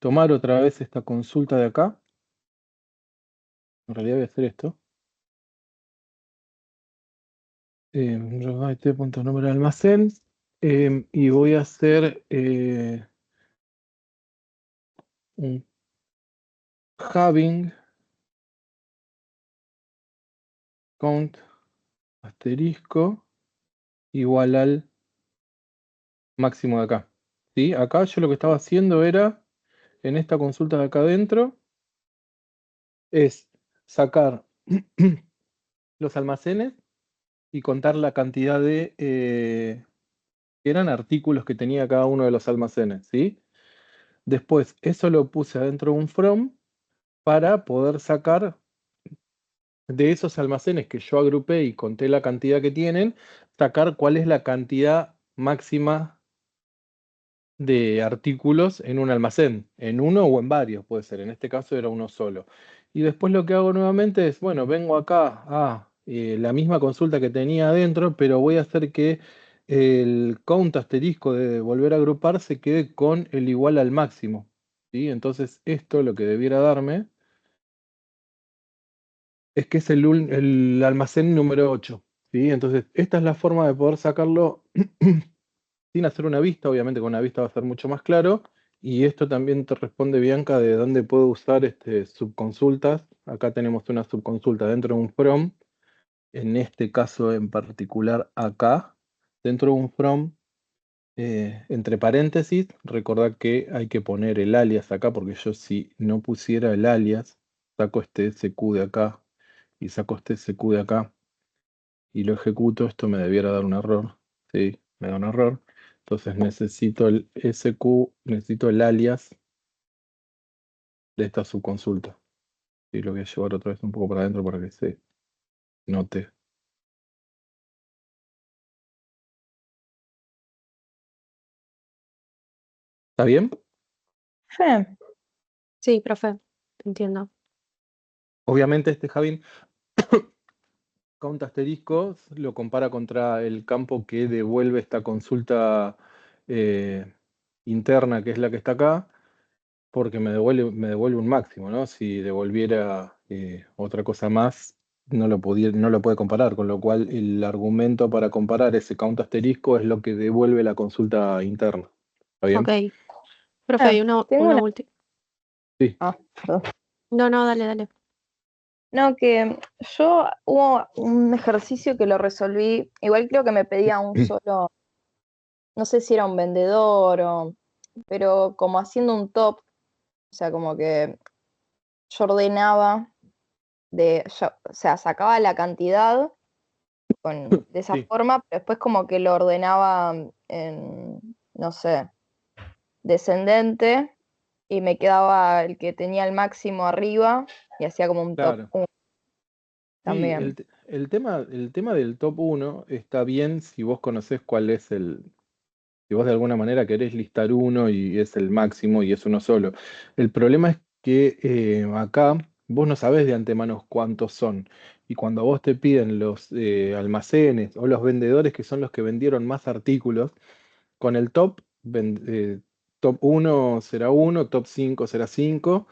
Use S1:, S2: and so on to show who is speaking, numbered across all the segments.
S1: tomar otra vez esta consulta de acá. En realidad voy a hacer esto. Nombre de almacén. Y voy a hacer un having count asterisco igual al máximo de acá. ¿Sí? Acá yo lo que estaba haciendo era, en esta consulta de acá adentro, es sacar los almacenes y contar la cantidad de que eran artículos que tenía cada uno de los almacenes, ¿sí? Después, eso lo puse adentro de un from para poder sacar de esos almacenes que yo agrupé y conté la cantidad que tienen, sacar cuál es la cantidad máxima de artículos en un almacén, en uno o en varios, puede ser, en este caso era uno solo. Y después lo que hago nuevamente es, bueno, vengo acá a la misma consulta que tenía adentro, pero voy a hacer que el count asterisco de volver a agrupar se quede con el igual al máximo, ¿sí? Entonces esto lo que debiera darme es que es el almacén número 8, ¿sí? Entonces esta es la forma de poder sacarlo sin hacer una vista, obviamente con una vista va a ser mucho más claro. Y esto también te responde Bianca de dónde puedo usar subconsultas. Acá tenemos una subconsulta dentro de un from, en este caso en particular acá, dentro de un from, entre paréntesis, recordad que hay que poner el alias acá, porque yo si no pusiera el alias, saco este SQ de acá y saco este SQ de acá y lo ejecuto, esto me debiera dar un error. Sí, me da un error. Entonces necesito el SQ, necesito el alias de esta subconsulta. Y lo voy a llevar otra vez un poco para adentro para que se note. ¿Está bien?
S2: Sí.
S3: Sí, profe, entiendo.
S1: Obviamente este Javín count asterisco lo compara contra el campo que devuelve esta consulta interna, que es la que está acá, porque me devuelve un máximo, ¿no? Si devolviera otra cosa más, no lo puede comparar, con lo cual el argumento para comparar ese count asterisco es lo que devuelve la consulta interna. ¿Está bien?
S3: Ok. Profe, y
S2: Tengo
S3: una
S2: una.
S3: última.
S1: Sí.
S2: Perdón.
S3: No, no, dale, dale.
S2: No, que yo hubo un ejercicio que lo resolví, igual creo que me pedía un solo, no sé si era un vendedor pero como haciendo un top, o sea, como que yo ordenaba o sea, sacaba la cantidad de esa
S1: Sí,
S2: forma, pero después como que lo ordenaba en, no sé, descendente y me quedaba el que tenía el máximo arriba y hacía como un top
S1: claro.
S2: 1
S1: Sí,
S2: también.
S1: el tema del top uno está bien si vos conocés cuál es si vos de alguna manera querés listar uno y es el máximo y es uno solo. El problema es que acá vos no sabés de antemano cuántos son. Y cuando a vos te piden los almacenes o los vendedores que son los que vendieron más artículos, con el top uno será uno, top 5 será 5,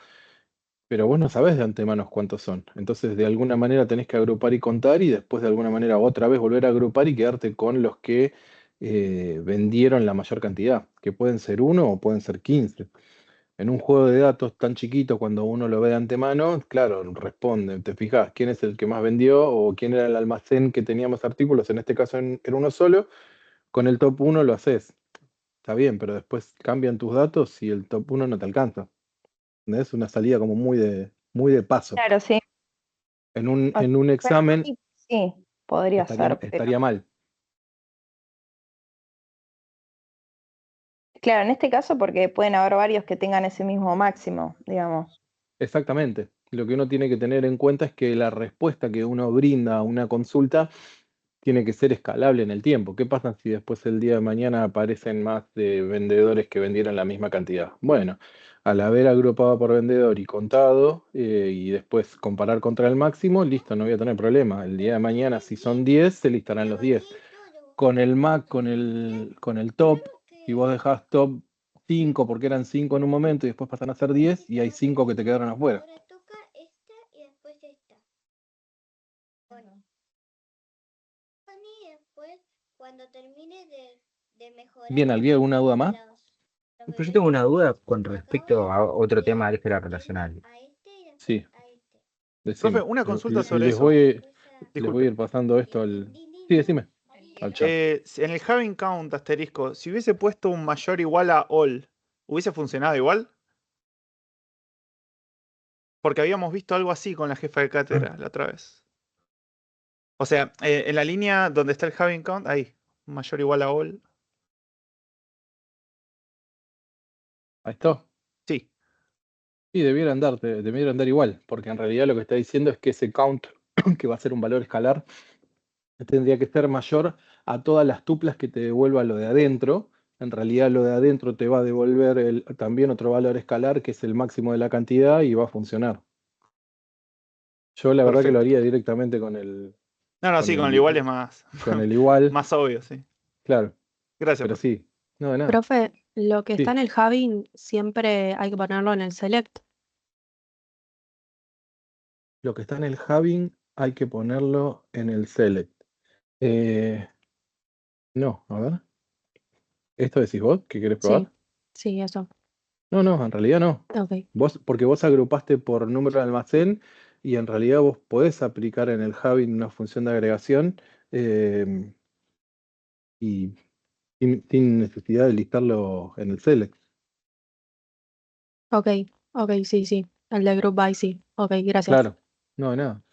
S1: pero vos no sabés de antemano cuántos son. Entonces, de alguna manera tenés que agrupar y contar y después de alguna manera otra vez volver a agrupar y quedarte con los que vendieron la mayor cantidad, que pueden ser uno o pueden ser 15. En un juego de datos tan chiquito, cuando uno lo ve de antemano, claro, responde, te fijas quién es el que más vendió o quién era el almacén que tenía más artículos, en este caso era uno solo, con el top uno lo haces. Está bien, pero después cambian tus datos y el top uno no te alcanza. Es una salida como muy de paso.
S2: Claro, sí.
S1: En un
S2: Pero
S1: examen
S2: sí, sí, podría ser, pero
S1: estaría mal.
S2: claro, en este caso porque pueden haber varios que tengan ese mismo máximo, digamos.
S1: Exactamente. Lo que uno tiene que tener en cuenta es que la respuesta que uno brinda a una consulta tiene que ser escalable en el tiempo. ¿Qué pasa si después el día de mañana aparecen más de vendedores que vendieron la misma cantidad? Bueno, al haber agrupado por vendedor y contado y después comparar contra el máximo, listo, no voy a tener problema. El día de mañana, si son 10, se listarán los 10. Con el top, si vos dejás top 5 porque eran 5 en un momento y después pasan a ser 10 y hay 5 que te quedaron afuera.
S4: Ahora toca esta y después esta. Bueno. Y después, cuando termine de mejorar
S1: Bien, ¿alguna duda más?
S5: Pero yo tengo una duda con respecto a otro tema álgebra relacional.
S4: a este y después
S1: Sí.
S4: a este.
S1: Decime.
S6: Profe, una consulta
S1: Les
S6: sobre eso.
S1: voy a
S6: Disculpe.
S1: ir pasando esto al... Sí, decime. Al chat.
S6: En el having count asterisco, si hubiese puesto un mayor igual a all, ¿hubiese funcionado igual? Porque habíamos visto algo así con la jefa de cátedra la otra vez. O sea, en la línea donde está el having count, ahí, mayor igual a all.
S1: Ahí está.
S6: Sí.
S1: Sí, debiera andar igual, porque en realidad lo que está diciendo es que ese count, que va a ser un valor escalar, tendría que ser mayor a todas las tuplas que te devuelva lo de adentro. En realidad lo de adentro te va a devolver también otro valor escalar, que es el máximo de la cantidad, y va a funcionar. Yo la verdad que lo
S6: Perfecto.
S1: haría directamente con el...
S6: No, sí, con el igual es más,
S1: Con el igual,
S6: más obvio, sí.
S1: claro.
S6: Gracias,
S1: Pero
S6: profe.
S1: sí, no, de nada.
S3: Profe, lo que está
S1: Sí.
S3: en el having siempre hay que ponerlo en el select.
S1: Lo que está en el having hay que ponerlo en el select. No, a ver. ¿Esto decís vos? ¿Qué querés probar?
S3: Sí, eso.
S1: No, en realidad no.
S3: Ok.
S1: Porque vos agrupaste por número de almacén y en realidad vos podés aplicar en el having una función de agregación y sin necesidad de listarlo en el select.
S3: Ok, sí. El de group by, sí. Ok, gracias.
S1: Claro, no, de nada.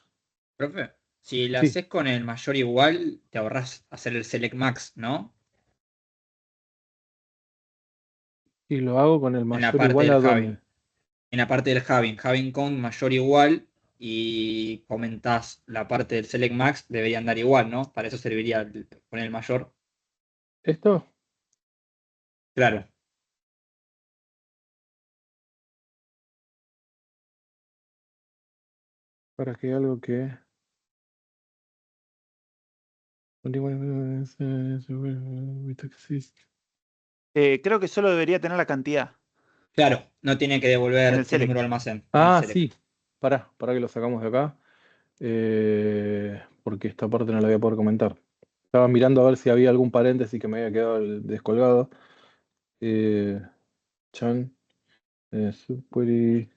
S5: Profe, si la
S1: Sí.
S5: haces con el mayor igual, te ahorras hacer el select max, ¿no?
S1: Y lo hago con el
S5: En la
S1: mayor
S5: parte
S1: igual
S5: del
S1: a
S5: having.
S1: dónde.
S5: En la parte del having count mayor igual y comentás la parte del select max, debería andar igual, ¿no? Para eso serviría poner el mayor.
S1: ¿Esto?
S5: Claro.
S1: Para que algo que...
S6: Creo que solo debería tener la cantidad.
S5: Claro, no tiene que
S6: En
S5: devolver
S6: el
S5: el
S6: select.
S5: número de almacén. En el
S1: Ah,
S5: select.
S1: sí. Pará que lo sacamos de acá. Porque esta parte no la voy a poder comentar. Estaba mirando a ver si había algún paréntesis que me había quedado descolgado. Chan, subquery,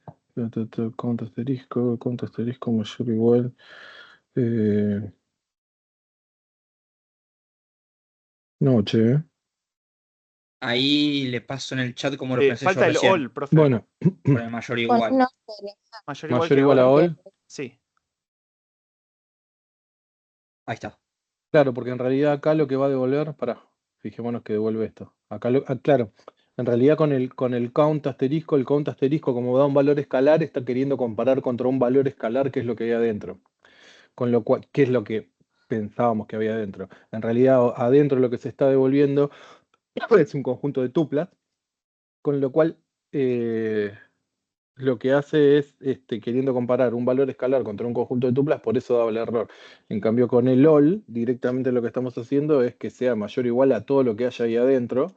S1: conto asterisco, mayor o igual. No, che.
S5: Ahí le paso en el chat como lo pensé yo
S6: Falta el
S5: recién.
S6: all, profe.
S1: Bueno,
S5: Con el mayor
S2: Con
S5: igual.
S2: un asterisco.
S6: Mayor igual
S1: mayor
S6: que
S1: igual a
S6: all.
S1: all.
S6: Sí.
S5: Ahí está.
S1: Claro, porque en realidad acá lo que va a devolver, fijémonos que devuelve esto. Acá claro, en realidad con el count asterisco como da un valor escalar, está queriendo comparar contra un valor escalar que es lo que hay adentro. Con lo cual, ¿qué es lo que pensábamos que había adentro? En realidad adentro lo que se está devolviendo es un conjunto de tuplas, con lo cual lo que hace es queriendo comparar un valor escalar contra un conjunto de tuplas, por eso da el error. En cambio, con el all, directamente lo que estamos haciendo es que sea mayor o igual a todo lo que haya ahí adentro,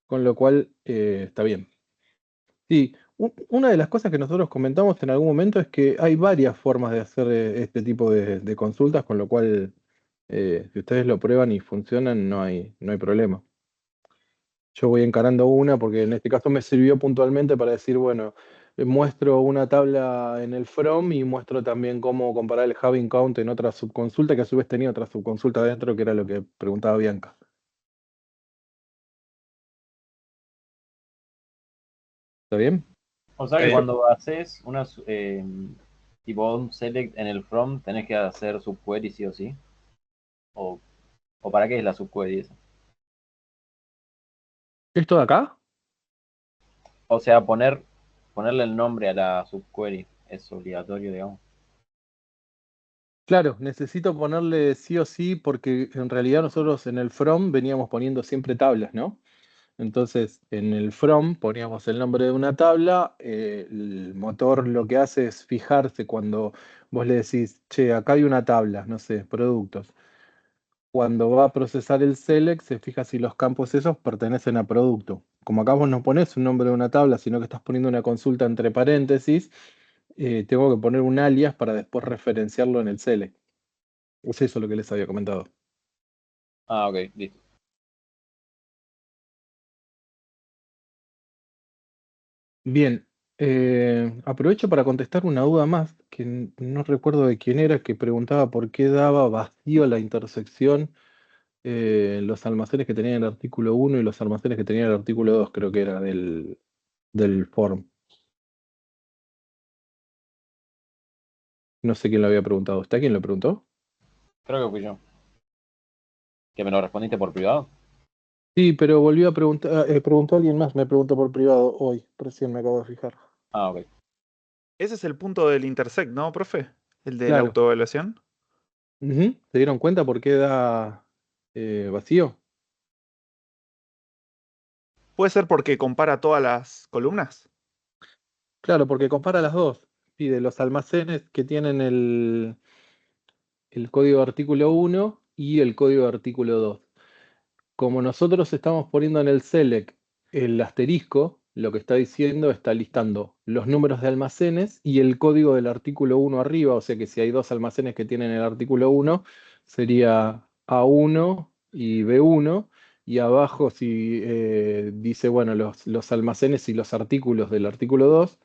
S1: con lo cual está bien. Sí, una de las cosas que nosotros comentamos en algún momento es que hay varias formas de hacer este tipo de consultas, con lo cual, si ustedes lo prueban y funcionan, no hay problema. Yo voy encarando una porque en este caso me sirvió puntualmente para decir, bueno, muestro una tabla en el from y muestro también cómo comparar el having count en otra subconsulta, que a su vez tenía otra subconsulta dentro, que era lo que preguntaba Bianca. ¿Está bien?
S7: O sea que cuando haces una tipo un select en el from, tenés que hacer subquery sí o sí. O para qué es la subquery esa.
S1: ¿Esto de acá?
S7: O sea, ponerle el nombre a la subquery es obligatorio, digamos.
S1: Claro, necesito ponerle sí o sí porque en realidad nosotros en el from veníamos poniendo siempre tablas, ¿no? Entonces, en el from poníamos el nombre de una tabla, el motor lo que hace es fijarse cuando vos le decís, che, acá hay una tabla, no sé, productos. Cuando va a procesar el select, se fija si los campos esos pertenecen a producto. como acá vos no pones un nombre de una tabla, sino que estás poniendo una consulta entre paréntesis, tengo que poner un alias para después referenciarlo en el select. Es eso lo que les había comentado.
S7: Ah, ok, listo.
S1: Bien, aprovecho para contestar una duda más, que no recuerdo de quién era, que preguntaba por qué daba vacío la intersección los almacenes que tenían el artículo 1 y los almacenes que tenían el artículo 2, creo que era del form. No sé quién lo había preguntado. ¿Está quién lo preguntó?
S7: Creo que fui yo. ¿Que me lo respondiste por privado?
S1: Sí, pero volvió a preguntar, preguntó alguien más, me preguntó por privado hoy, recién me acabo de fijar.
S7: Ah, ok.
S6: Ese es el punto del intersect, ¿no, profe? El de la
S1: Claro.
S6: autoevaluación.
S1: Ujú. ¿Se dieron cuenta por qué da vacío?
S6: ¿Puede ser porque compara todas las columnas?
S1: Claro, porque compara las dos. Pide los almacenes que tienen el código de artículo 1 y el código de artículo 2. Como nosotros estamos poniendo en el select el asterisco, lo que está diciendo está listando los números de almacenes y el código del artículo 1 arriba, o sea que si hay dos almacenes que tienen el artículo 1, sería A1 y B1, y abajo si dice, bueno, los almacenes y los artículos del artículo 2,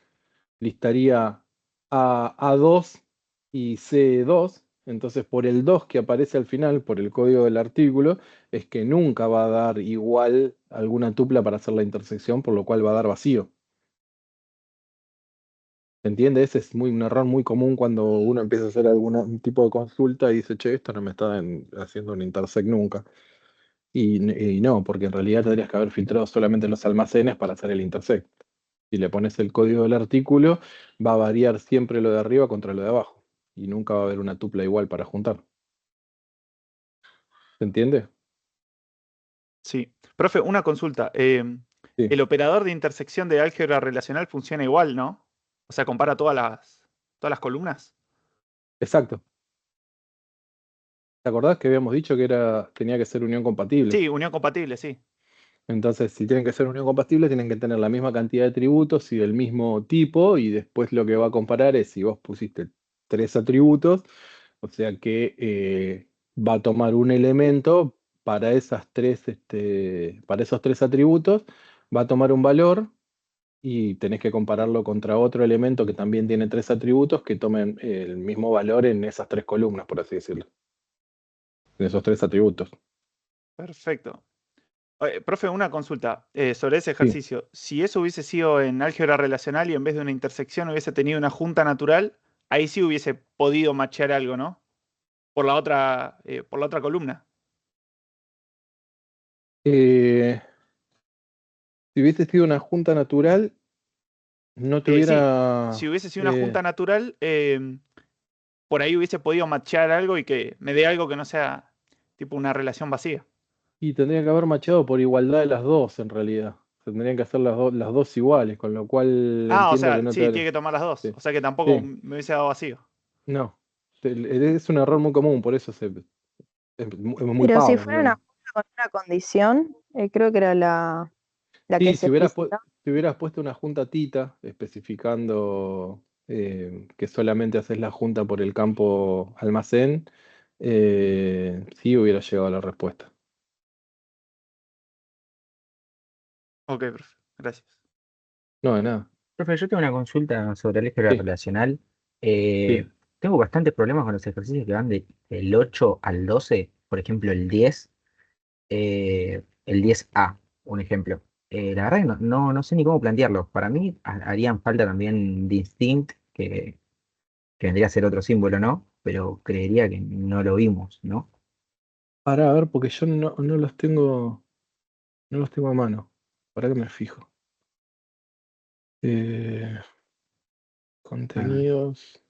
S1: listaría A2 y C2. Entonces, por el 2 que aparece al final, por el código del artículo, es que nunca va a dar igual alguna tupla para hacer la intersección, por lo cual va a dar vacío. ¿Se entiende? Ese es un error muy común cuando uno empieza a hacer algún tipo de consulta y dice, che, esto no me está haciendo un intersect nunca. Y no, porque en realidad tendrías que haber filtrado solamente los almacenes para hacer el intersect. Si le pones el código del artículo, va a variar siempre lo de arriba contra lo de abajo. Y nunca va a haber una tupla igual para juntar. ¿Se entiende?
S6: Sí. Profe, una consulta.
S1: Sí,
S6: El operador de intersección de álgebra relacional funciona igual, ¿no? O sea, compara todas las columnas.
S1: exacto. ¿Te acordás que habíamos dicho que tenía que ser unión compatible?
S6: Sí, unión compatible, sí.
S1: Entonces, si tienen que ser unión compatible, tienen que tener la misma cantidad de atributos y del mismo tipo, y después lo que va a comparar es si vos pusiste tres atributos, o sea que va a tomar un elemento para para esos tres atributos, va a tomar un valor y tenés que compararlo contra otro elemento que también tiene tres atributos que tomen el mismo valor en esas tres columnas, por así decirlo, en esos tres atributos.
S6: Perfecto. Profe, una consulta sobre ese
S1: Sí,
S6: ejercicio. Si eso hubiese sido en álgebra relacional y en vez de una intersección hubiese tenido una junta natural, ahí sí hubiese podido machear algo, ¿no? Por la otra columna.
S1: Eh, si hubiese sido una junta natural, no te
S6: Sí, si
S1: hubiera...
S6: hubiese sido una junta natural, por ahí hubiese podido machear algo y que me dé algo que no sea tipo una relación vacía.
S1: y tendría que haber machado por igualdad de las dos, en realidad. Tendrían que hacer las dos iguales, con lo cual
S6: Ah, o
S1: entiendo que
S6: sea,
S1: no
S6: sí,
S1: te...
S6: tiene que tomar las dos.
S1: Sí,
S6: O sea que tampoco
S1: sí,
S6: me hubiese dado vacío.
S1: no. Es un error muy común, por eso es muy
S2: Pero si
S1: pavo,
S2: fuera una
S1: digamos.
S2: junta con una condición, creo que era la que
S1: Sí,
S2: se explicitaba.
S1: si hubieras puesto una junta tita especificando que solamente haces la junta por el campo almacén, sí hubiera llegado a la respuesta.
S6: Ok, profe. Gracias.
S1: No, de nada.
S8: Profe, yo tengo una consulta sobre el álgebra
S1: Sí,
S8: relacional.
S1: sí.
S8: Tengo bastantes problemas con los ejercicios que van del 8 al 12. Por ejemplo, el 10A, un ejemplo. La verdad que no sé ni cómo plantearlo. Para mí harían falta también distinct, que vendría a ser otro símbolo, ¿no? Pero creería que no lo vimos, ¿no?
S1: Para ver, porque yo no los tengo a mano. ¿Para qué me fijo? Eh,
S8: Ah,
S1: contenidos.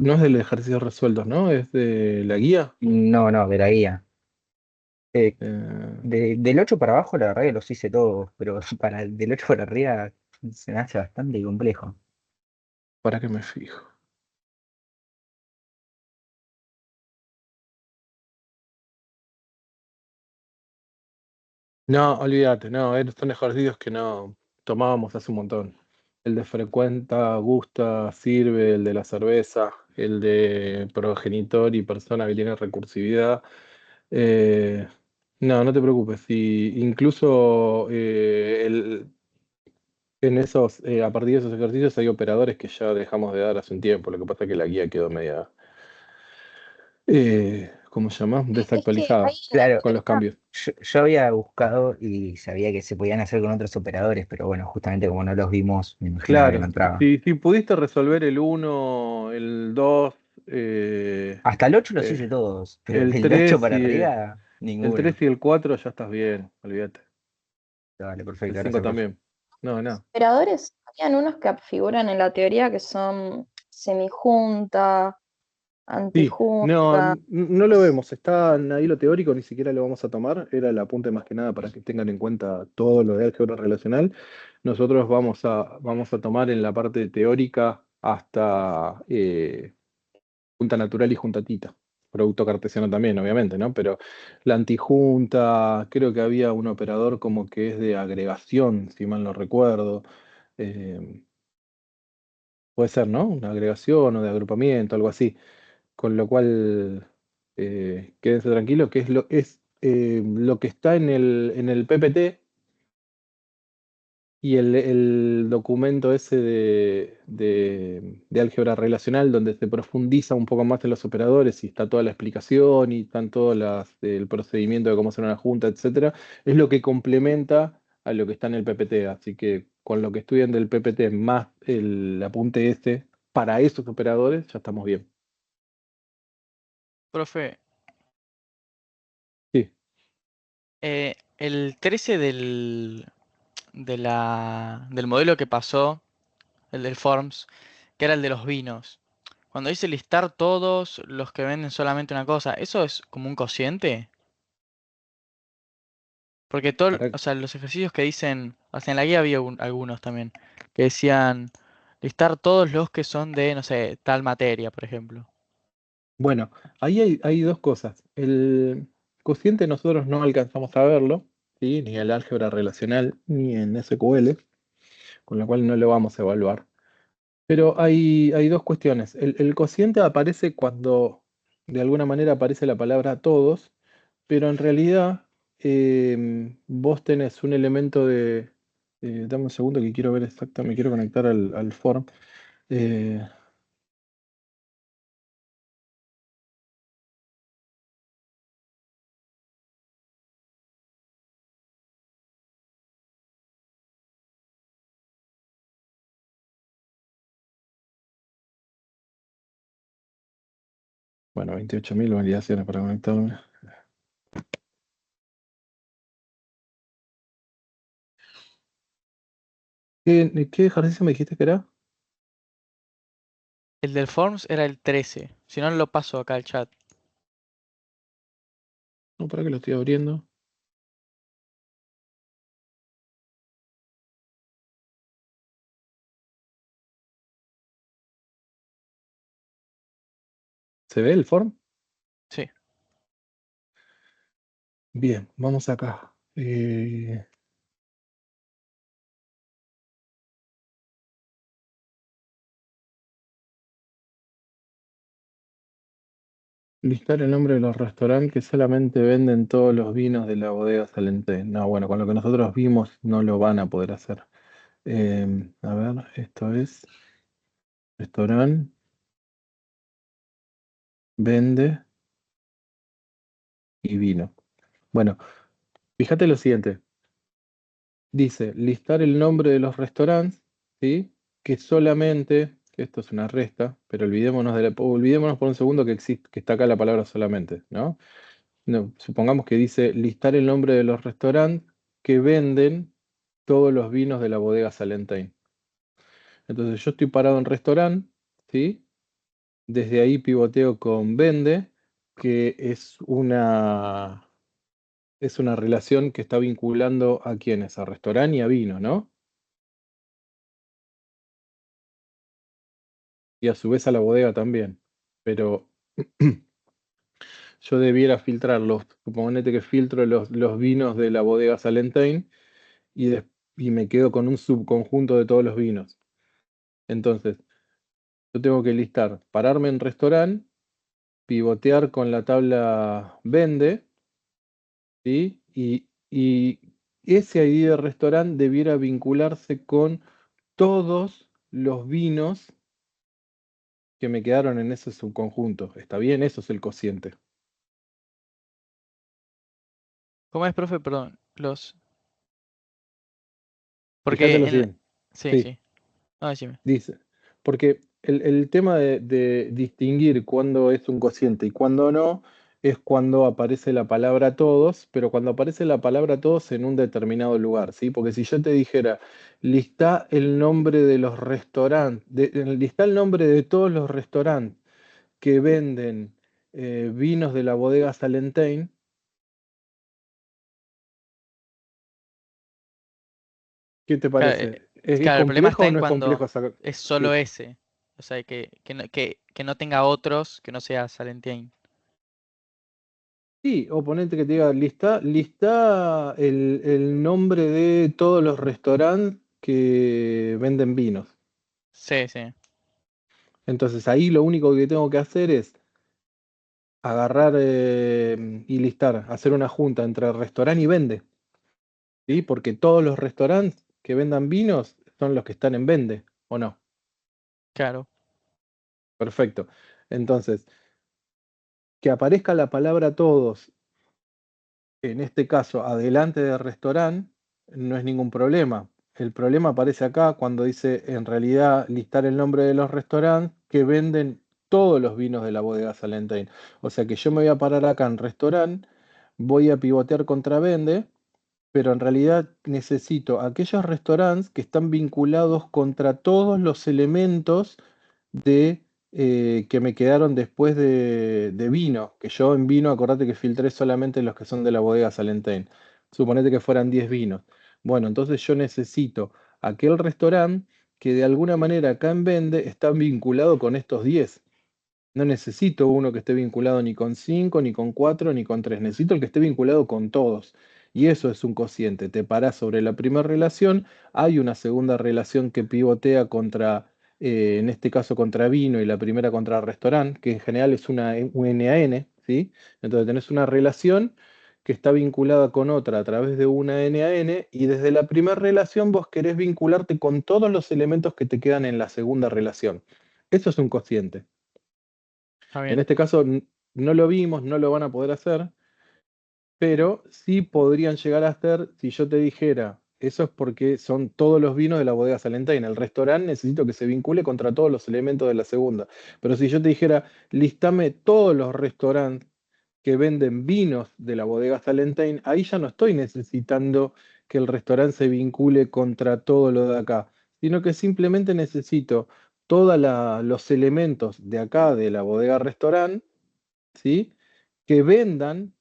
S1: No es del ejercicio resueltos, ¿no? Es de la guía.
S8: no, de la guía. Eh,
S1: Eh,
S8: del 8 para abajo, la verdad que los hice todos, pero del 8 para arriba se me hace bastante complejo.
S1: ¿Para qué me fijo? No, olvídate, no, son ejercicios que no tomábamos hace un montón. El de frecuenta, gusta, sirve, el de la cerveza, el de progenitor y persona que tiene recursividad. Eh, no, no te preocupes. Incluso en esos, a partir de esos ejercicios hay operadores que ya dejamos de dar hace un tiempo. Lo que pasa es que la guía quedó media, ¿cómo se llama?
S2: Es que
S1: Desactualizada
S2: ahí en la
S8: Claro,
S1: con los
S2: teoría,
S1: cambios.
S8: yo había buscado y sabía que se podían hacer con otros operadores, pero bueno, justamente como no los vimos, me imaginaba que no
S1: Claro,
S8: entraba.
S1: si pudiste resolver el uno, el 2, eh,
S8: Hasta el 8 los
S1: eh,
S8: hice todos, pero
S1: el
S8: del 8
S1: 3
S8: para
S1: y
S8: arriba,
S1: el 3
S8: ninguno.
S1: y el 4 ya estás bien, olvídate.
S8: Vale,
S1: El
S8: perfecto,
S1: 5
S8: gracias, profe.
S1: también. No, no.
S2: operadores, habían unos que figuran en la teoría que son semijunta,
S1: Sí, no,
S2: antijunta.
S1: no lo vemos, está ahí lo teórico, ni siquiera lo vamos a tomar, era el apunte más que nada para que tengan en cuenta todo lo de álgebra relacional. Nosotros vamos a tomar en la parte teórica hasta junta natural y junta tita. Producto cartesiano también, obviamente, ¿no? Pero la antijunta, creo que había un operador como que es de agregación, si mal no recuerdo. Eh, puede ser, ¿no? Una agregación o de agrupamiento, algo así. Con lo cual, quédense tranquilos, que lo que está en el PPT y el documento ese de álgebra relacional, donde se profundiza un poco más en los operadores y está toda la explicación y están todas el procedimiento de cómo hacer una junta, etcétera, es lo que complementa a lo que está en el PPT. Así que con lo que estudian del PPT más el apunte este para esos operadores, ya estamos bien.
S6: Profe,
S1: Sí,
S6: el 13 del modelo que pasó, el del Forms, que era el de los vinos. Cuando dice listar todos los que venden solamente una cosa, ¿eso es como un cociente? Porque
S1: para,
S6: o sea, los ejercicios que dicen, o sea, en la guía había algunos también, que decían listar todos los que son de, no sé, tal materia, por ejemplo.
S1: bueno, ahí hay dos cosas. El cociente nosotros no alcanzamos a verlo, ¿sí? Ni el álgebra relacional, ni en SQL, con lo cual no lo vamos a evaluar. Pero hay dos cuestiones. El cociente aparece cuando de alguna manera aparece la palabra todos, pero en realidad vos tenés un elemento de... dame un segundo que quiero ver exactamente, me quiero conectar al form. Eh, bueno, 28.000 validaciones para conectarme. ¿Qué ejercicio me dijiste que era?
S6: El del Forms era el 13. Si no, lo paso acá al chat.
S1: No, para que lo estoy abriendo. ¿Se ve el form?
S6: Sí.
S1: Bien, vamos acá. Listar el nombre de los restaurantes que solamente venden todos los vinos de la bodega Salente. No, bueno, con lo que nosotros vimos no lo van a poder hacer. A ver, esto es restaurante, vende y vino. Bueno, fíjate lo siguiente. Dice, listar el nombre de los restaurantes, ¿sí? Que solamente, que esto es una resta, pero olvidémonos por un segundo que existe, que está acá la palabra solamente, ¿no? No, supongamos que dice listar el nombre de los restaurantes que venden todos los vinos de la bodega Salentine. Entonces yo estoy parado en restaurante, ¿sí? Desde ahí pivoteo con vende, que es una relación que está vinculando a quiénes, a restaurante y a vino, ¿no? Y a su vez a la bodega también. Pero yo debiera filtrar suponete que filtro los vinos de la bodega Salentine y me quedo con un subconjunto de todos los vinos. Entonces, yo tengo que listar, pararme en restaurante, pivotear con la tabla vende, ¿sí? Y ese ID de restaurante debiera vincularse con todos los vinos que me quedaron en ese subconjunto. ¿Está bien? Eso es el cociente.
S6: ¿Cómo es, profe? Perdón.
S1: Fíjate
S6: Porque
S1: lo
S6: en...
S1: siguiente.
S6: Sí,
S1: Sí,
S6: sí. No, decime.
S1: dice. Porque el tema de distinguir cuándo es un cociente y cuándo no es cuando aparece la palabra todos, pero cuando aparece la palabra todos en un determinado lugar, ¿sí? Porque si yo te dijera, lista el nombre de los restaurantes, lista el nombre de todos los restaurantes que venden vinos de la bodega Salentine, ¿qué te
S6: Claro,
S1: parece? ¿Es
S6: claro, el problema
S1: complejo
S6: está
S1: o
S6: en
S1: no es complejo
S6: cuando
S1: sacar?
S6: es solo
S1: Sí.
S6: ese. O sea, que no tenga otros que no sea Salentine.
S1: Sí, o ponente que te diga, lista el nombre de todos los restaurantes que venden vinos.
S6: Sí, sí.
S1: Entonces ahí lo único que tengo que hacer es agarrar y listar, hacer una junta entre restaurante y vende, ¿sí? Porque todos los restaurantes que vendan vinos son los que están en vende, ¿o no?
S6: Claro.
S1: Perfecto. Entonces, que aparezca la palabra todos, en este caso, adelante del restaurante, no es ningún problema. El problema aparece acá cuando dice en realidad listar el nombre de los restaurantes que venden todos los vinos de la bodega Salentine. O sea que yo me voy a parar acá en restaurante, voy a pivotear contra vende, pero en realidad necesito aquellos restaurantes que están vinculados contra todos los elementos de que me quedaron después de vino, que yo en vino, acordate que filtré solamente los que son de la bodega Salentine. Suponete que fueran 10 vinos. Bueno, entonces yo necesito aquel restaurante que de alguna manera acá en Vende está vinculado con estos 10. No necesito uno que esté vinculado ni con 5 ni con 4 ni con 3. Necesito el que esté vinculado con todos. Y eso es un cociente. Te parás sobre la primera relación, hay una segunda relación que pivotea contra, en este caso contra vino y la primera contra restaurante, que en general es un NaN, ¿sí? Entonces tenés una relación que está vinculada con otra a través de una NaN y desde la primera relación vos querés vincularte con todos los elementos que te quedan en la segunda relación. Eso es un cociente.
S6: Está
S1: En
S6: bien.
S1: este caso no lo vimos, no lo van a poder hacer, pero sí podrían llegar a hacer si yo te dijera, eso es porque son todos los vinos de la bodega Salentine. El restaurante necesito que se vincule contra todos los elementos de la segunda. Pero si yo te dijera, listame todos los restaurantes que venden vinos de la bodega Salentine, ahí ya no estoy necesitando que el restaurante se vincule contra todo lo de acá, sino que simplemente necesito todos los elementos de acá de la bodega restaurante, ¿sí? Que vendan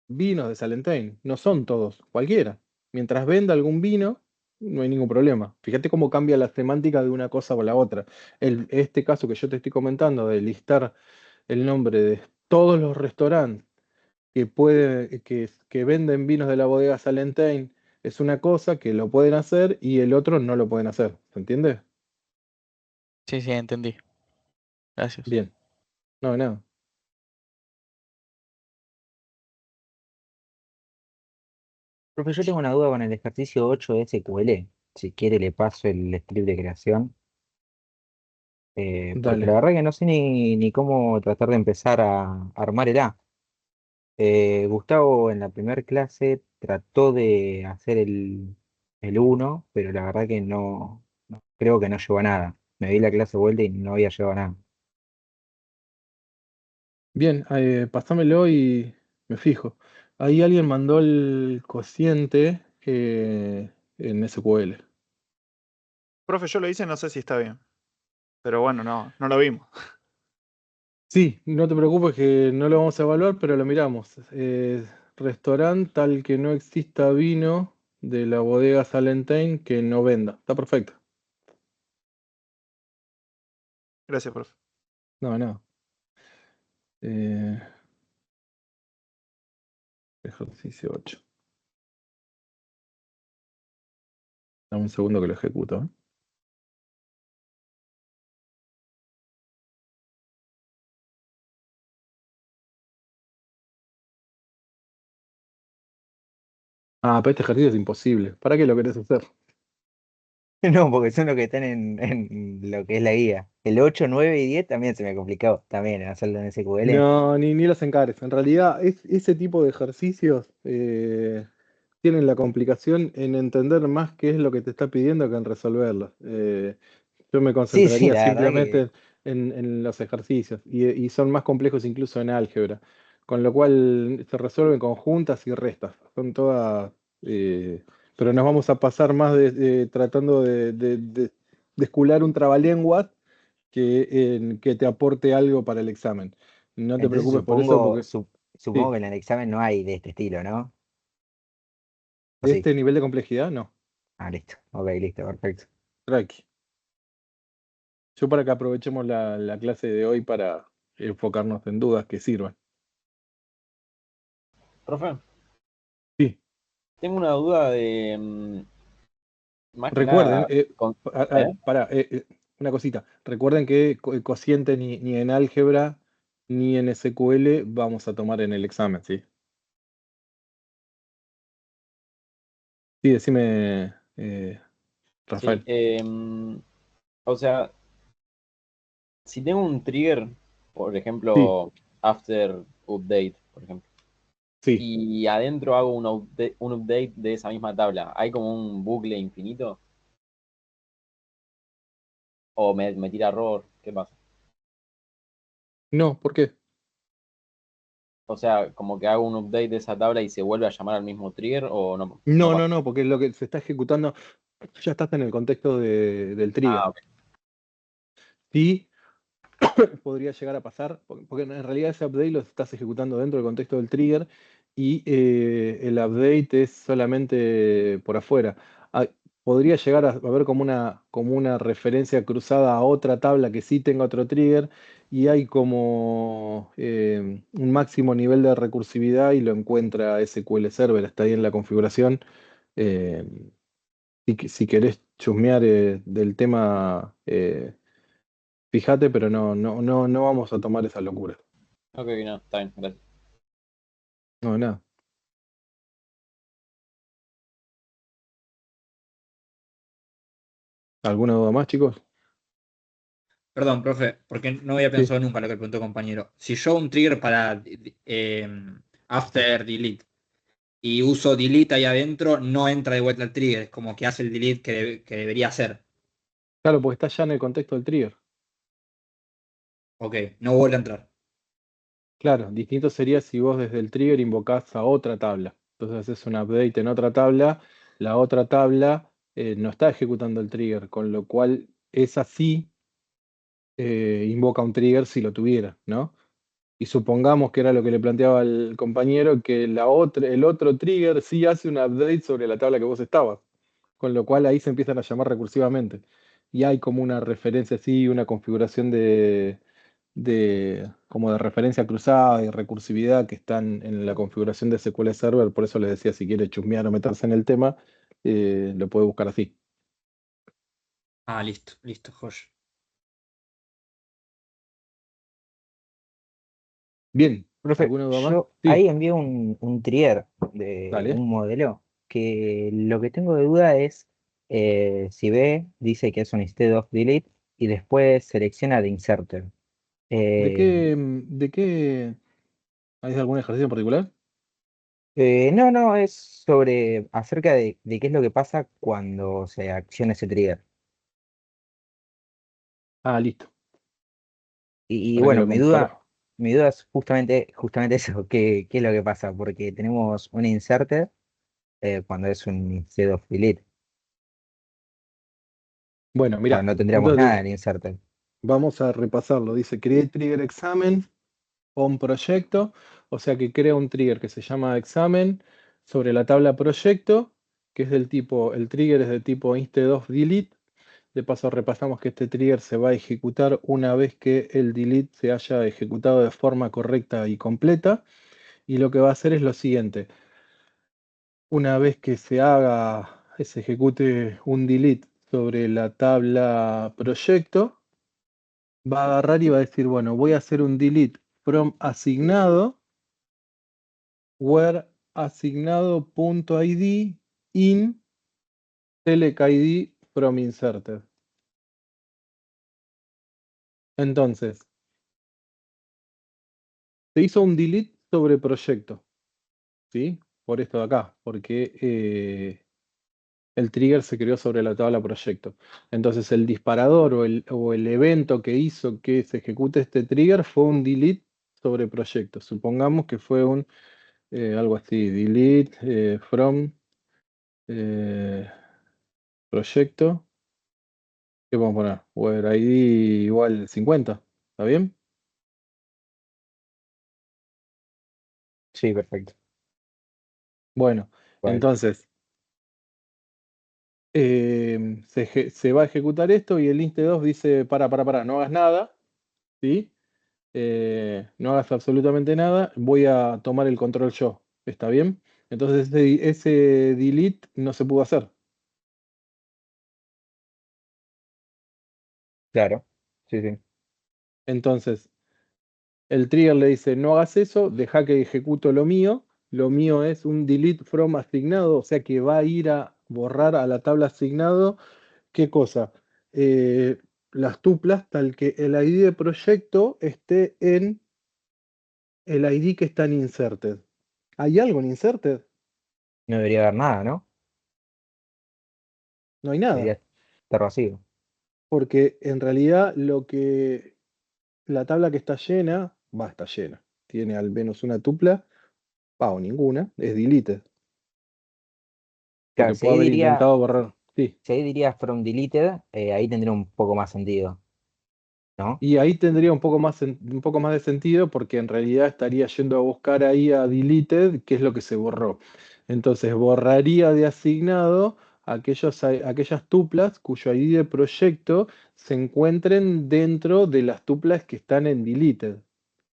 S1: vinos de Salentine. No son todos, cualquiera. Mientras venda algún vino, no hay ningún problema. Fíjate cómo cambia la semántica de una cosa o la otra. Este caso que yo te estoy comentando de listar el nombre de todos los restaurantes que venden vinos de la bodega Salentine es una cosa que lo pueden hacer y el otro no lo pueden hacer. ¿Se entiende?
S6: Sí, sí, entendí. Gracias.
S1: Bien. No, nada.
S8: Profe, yo tengo una duda con el ejercicio 8 de SQL. Si quiere le paso el script de creación. Porque la
S1: Dale.
S8: verdad que no sé ni cómo tratar de empezar a armar el A. Gustavo en la primera clase trató de hacer el uno, pero la verdad que creo que no llegó a nada. Me di la clase vuelta y no había llegado a nada.
S1: Bien, pásamelo y me fijo. Ahí alguien mandó el cociente en SQL.
S9: Profe, yo lo hice, no sé si está bien. Pero bueno, no lo vimos.
S1: Sí, no te preocupes que no lo vamos a evaluar, pero lo miramos. Restaurante tal que no exista vino de la bodega Salentine que no venda. Está perfecto.
S9: Gracias, profe.
S1: No, no. Eh, Ejercicio 8. Dame un segundo que lo ejecuto. Ah, pero este ejercicio es imposible. ¿Para qué lo querés hacer?
S8: No, porque son los que están en lo que es la guía. El 8, 9 y 10 también se me complicó. También en hacerlo en SQL.
S1: No, ni los encares. En realidad, ese tipo de ejercicios tienen la complicación en entender más qué es lo que te está pidiendo que en resolverlos. Yo me
S8: Sí, sí,
S1: concentraría
S8: la verdad que
S1: simplemente en los ejercicios y son más complejos incluso en álgebra, con lo cual se resuelven conjuntas y restas. Son todas, eh, pero nos vamos a pasar más tratando de escular un trabalenguas que te aporte algo para el examen. No te
S8: entonces
S1: preocupes por eso
S8: supongo,
S1: porque
S8: supongo
S1: sí,
S8: que en el examen no hay de este estilo, ¿no? ¿O
S1: de
S8: sí?
S1: este nivel de complejidad, no.
S8: Ah, listo. Ok, listo, perfecto.
S1: Tranqui. Yo para que aprovechemos la clase de hoy para enfocarnos en dudas que sirvan.
S7: Profe,
S1: Sí,
S7: tengo una duda de, más que
S1: recuerden,
S7: nada, ¿eh?
S1: una cosita, recuerden que cociente ni en álgebra ni en SQL vamos a tomar en el examen, ¿sí? Sí, decime,
S7: Sí,
S1: Rafael.
S7: o sea, si tengo un trigger, por
S1: Sí,
S7: ejemplo, after update, por ejemplo,
S1: sí.
S7: y adentro hago un update de esa misma tabla, ¿hay como un bucle infinito? ¿O me tira error? ¿Qué pasa?
S1: No, ¿por qué?
S7: O sea, como que hago un update de esa tabla y se vuelve a llamar al mismo trigger, ¿o no, no
S1: No, no,
S7: pasa?
S1: no, porque lo que se está ejecutando ya estás en el contexto del
S7: Ah,
S1: trigger.
S7: ok.
S1: Sí, podría llegar a pasar, porque en realidad ese update lo estás ejecutando dentro del contexto del trigger y el update es solamente por afuera. Ah, podría llegar a haber como una referencia cruzada a otra tabla que sí tenga otro trigger y hay como un máximo nivel de recursividad y lo encuentra SQL Server, está ahí en la configuración. Eh, si querés chusmear del tema, fíjate, pero no vamos a tomar esa locura.
S7: Ok, no, está bien, gracias.
S1: No, nada. ¿Alguna duda más, chicos?
S5: Perdón, profe, porque no había
S1: Sí.
S5: pensado nunca lo que preguntó el compañero. Si yo un trigger para after delete y uso delete ahí adentro, no entra de vuelta el trigger, es como que hace el delete que debería hacer.
S1: Claro, porque está ya en el contexto del trigger.
S5: Ok, no vuelve a entrar.
S1: Claro, distinto sería si vos desde el trigger invocás a otra tabla. Entonces haces un update en otra tabla, la otra tabla no está ejecutando el trigger, con lo cual esa sí invoca un trigger si lo tuviera, ¿no? Y supongamos que era lo que le planteaba el compañero, que el otro trigger sí hace un update sobre la tabla que vos estabas, con lo cual ahí se empiezan a llamar recursivamente. Y hay como una referencia así, una configuración como de referencia cruzada y recursividad que están en la configuración de SQL Server, por eso les decía, si quiere chusmear o meterse en el tema, lo puede buscar así.
S5: Ah, listo, listo, Josh.
S1: Bien,
S8: Profe,
S1: ¿alguna duda más?
S8: yo
S1: Sí,
S8: ahí envié un trigger de
S1: dale.
S8: un modelo que lo que tengo de duda es si ve, dice que es un instead of delete y después selecciona de inserter.
S1: ¿De
S8: Eh,
S1: qué? ¿Hay algún ejercicio en particular?
S8: no, no, es sobre acerca de qué es lo que pasa cuando se acciona ese trigger.
S1: Ah, listo.
S8: Y
S1: Para que
S8: bueno,
S1: lo compare.
S8: mi duda es justamente eso, qué es lo que pasa, porque tenemos un inserter cuando es un instead of delete.
S1: Bueno,
S8: O sea,
S1: mira,
S8: no tendríamos nada
S1: entonces
S8: en inserter.
S1: vamos a repasarlo. Dice create trigger examen on proyecto, o sea que crea un trigger que se llama examen sobre la tabla proyecto, que es del tipo, el trigger es de tipo instead of delete. De paso repasamos que este trigger se va a ejecutar una vez que el delete se haya ejecutado de forma correcta y completa. Y lo que va a hacer es lo siguiente. Una vez que se ejecute un delete sobre la tabla proyecto, va a agarrar y va a decir, bueno, voy a hacer un delete from asignado, where asignado.id in select id from inserted. Entonces, se hizo un delete sobre proyecto, ¿sí? Por esto de acá, porque el trigger se creó sobre la tabla proyecto. Entonces, el disparador o el evento que hizo que se ejecute este trigger fue un delete sobre proyecto. Supongamos que fue algo así, delete from proyecto. ¿Qué podemos poner? Where ID igual 50. ¿Está bien?
S8: Sí, perfecto.
S1: Bueno,
S8: Vale.
S1: entonces se va a ejecutar esto y el inst2 dice, para, no hagas nada, ¿sí? No hagas absolutamente nada, voy a tomar el control yo, ¿está bien? Entonces ese delete no se pudo hacer.
S8: Claro. Sí, sí.
S1: Entonces, el trigger le dice, no hagas eso, deja que ejecuto lo mío. Lo mío es un delete from asignado, o sea que va a ir a borrar a la tabla asignado. ¿Qué cosa? Las tuplas, tal que el ID de proyecto esté en el ID que está en inserted. ¿Hay algo en inserted?
S8: No debería haber nada, ¿no?
S1: No hay nada.
S8: Debería estar vacío.
S1: Porque en realidad la tabla que está llena, está llena. Tiene al menos una tupla, o ninguna, es deleted.
S8: Claro,
S1: Porque
S8: si
S1: puedo
S8: ahí
S1: haber
S8: diría,
S1: intentado borrar. Sí.
S8: si ahí diría from deleted, ahí tendría un poco más sentido, ¿no?
S1: Y ahí tendría un poco más de sentido porque en realidad estaría yendo a buscar ahí a deleted, qué es lo que se borró. Entonces borraría de asignado aquellas tuplas cuyo ID de proyecto se encuentren dentro de las tuplas que están en deleted.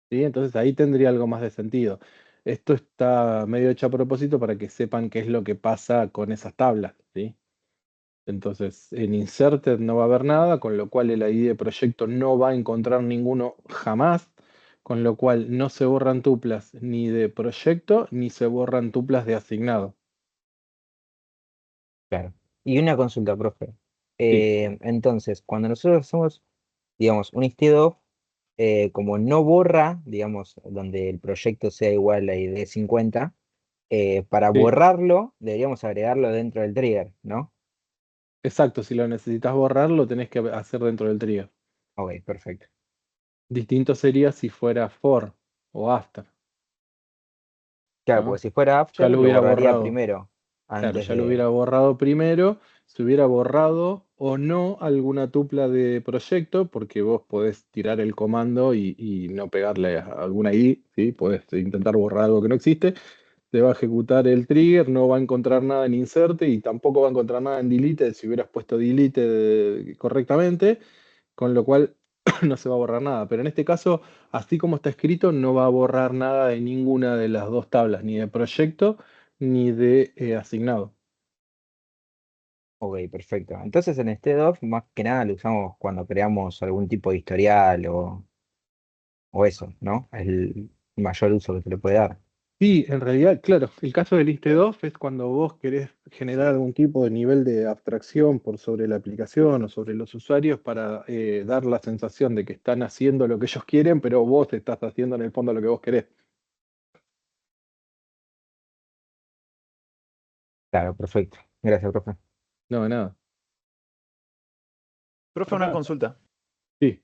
S1: ¿Sí? Entonces ahí tendría algo más de sentido. Esto está medio hecho a propósito para que sepan qué es lo que pasa con esas tablas, ¿sí? Entonces, en Inserted no va a haber nada, con lo cual el ID de proyecto no va a encontrar ninguno jamás, con lo cual no se borran tuplas ni de proyecto ni se borran tuplas de asignado.
S8: Claro. Y una consulta, profe.
S1: Sí,
S8: Entonces, cuando nosotros hacemos, digamos, un istio, como no borra, digamos, donde el proyecto sea igual a ID 50, para
S1: sí,
S8: borrarlo deberíamos agregarlo dentro del trigger, ¿no?
S1: exacto. Si lo necesitas borrar, lo tenés que hacer dentro del trigger.
S8: Ok, perfecto.
S1: Distinto sería si fuera for o after,
S8: Claro, porque
S1: ¿no?
S8: si fuera
S1: Ya
S8: after,
S1: lo
S8: lo
S1: hubiera
S8: borraría
S1: borrado.
S8: primero,
S1: Claro,
S8: antes
S1: ya lo
S8: de...
S1: hubiera borrado primero, se hubiera borrado o no alguna tupla de proyecto, porque vos podés tirar el comando y no pegarle a alguna ID, ¿sí? Podés intentar borrar algo que no existe, te va a ejecutar el trigger, no va a encontrar nada en inserte y tampoco va a encontrar nada en delete si hubieras puesto delete correctamente, con lo cual no se va a borrar nada. Pero en este caso, así como está escrito, no va a borrar nada de ninguna de las dos tablas, ni de proyecto ni de asignado.
S8: Ok, perfecto. Entonces en stdoff más que nada lo usamos cuando creamos algún tipo de historial o eso, ¿no? Es el mayor uso que se le puede dar.
S1: Sí, en realidad, claro, el caso del InsteDof es cuando vos querés generar algún tipo de nivel de abstracción por sobre la aplicación o sobre los usuarios para dar la sensación de que están haciendo lo que ellos quieren, pero vos estás haciendo en el fondo lo que vos querés.
S8: Claro, perfecto. Gracias, profe.
S1: No, de nada.
S9: Profe, una consulta
S1: Sí.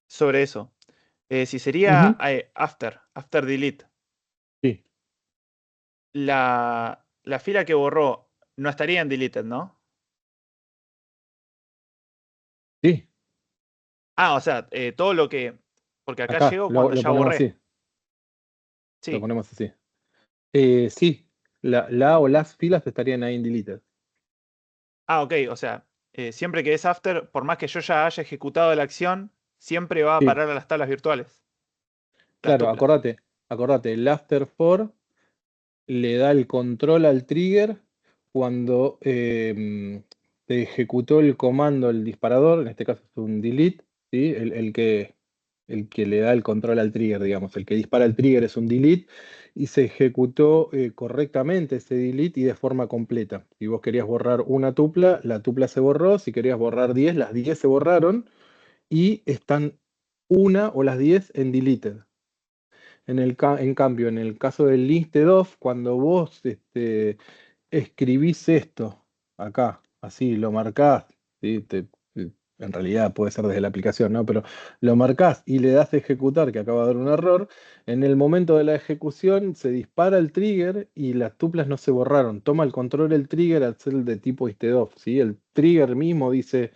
S9: sobre eso. Si sería
S1: Ujú.
S9: after delete,
S1: Sí,
S9: la fila que borró no estaría en deleted, ¿no?
S1: sí,
S9: Ah, o sea, todo lo que... Porque acá
S1: acá
S9: llego cuando
S1: lo
S9: ya
S1: ponemos
S9: borré.
S1: así, lo
S9: Sí.
S1: ponemos así. Sí, la o las filas estarían ahí en deleted.
S9: Ah, ok, o sea, siempre que es after, por más que yo ya haya ejecutado la acción, siempre va a
S1: Sí,
S9: parar a las tablas virtuales, las
S1: claro,
S9: tuplas.
S1: acordate, el after for le da el control al trigger cuando te ejecutó el comando el disparador, en este caso es un delete, ¿sí? El que le da el control al trigger, digamos, el que dispara el trigger es un delete y se ejecutó correctamente ese delete y de forma completa. Si vos querías borrar una tupla, la tupla se borró, si querías borrar 10, las 10 se borraron y están una o las 10 en deleted. En cambio, en el caso del listed off, cuando vos escribís esto acá, así, lo marcás, ¿sí? En realidad puede ser desde la aplicación, ¿no? Pero lo marcás y le das a ejecutar, que acaba de dar un error, en el momento de la ejecución se dispara el trigger y las tuplas no se borraron. Toma el control el trigger al ser de tipo listed off, ¿sí? El trigger mismo dice,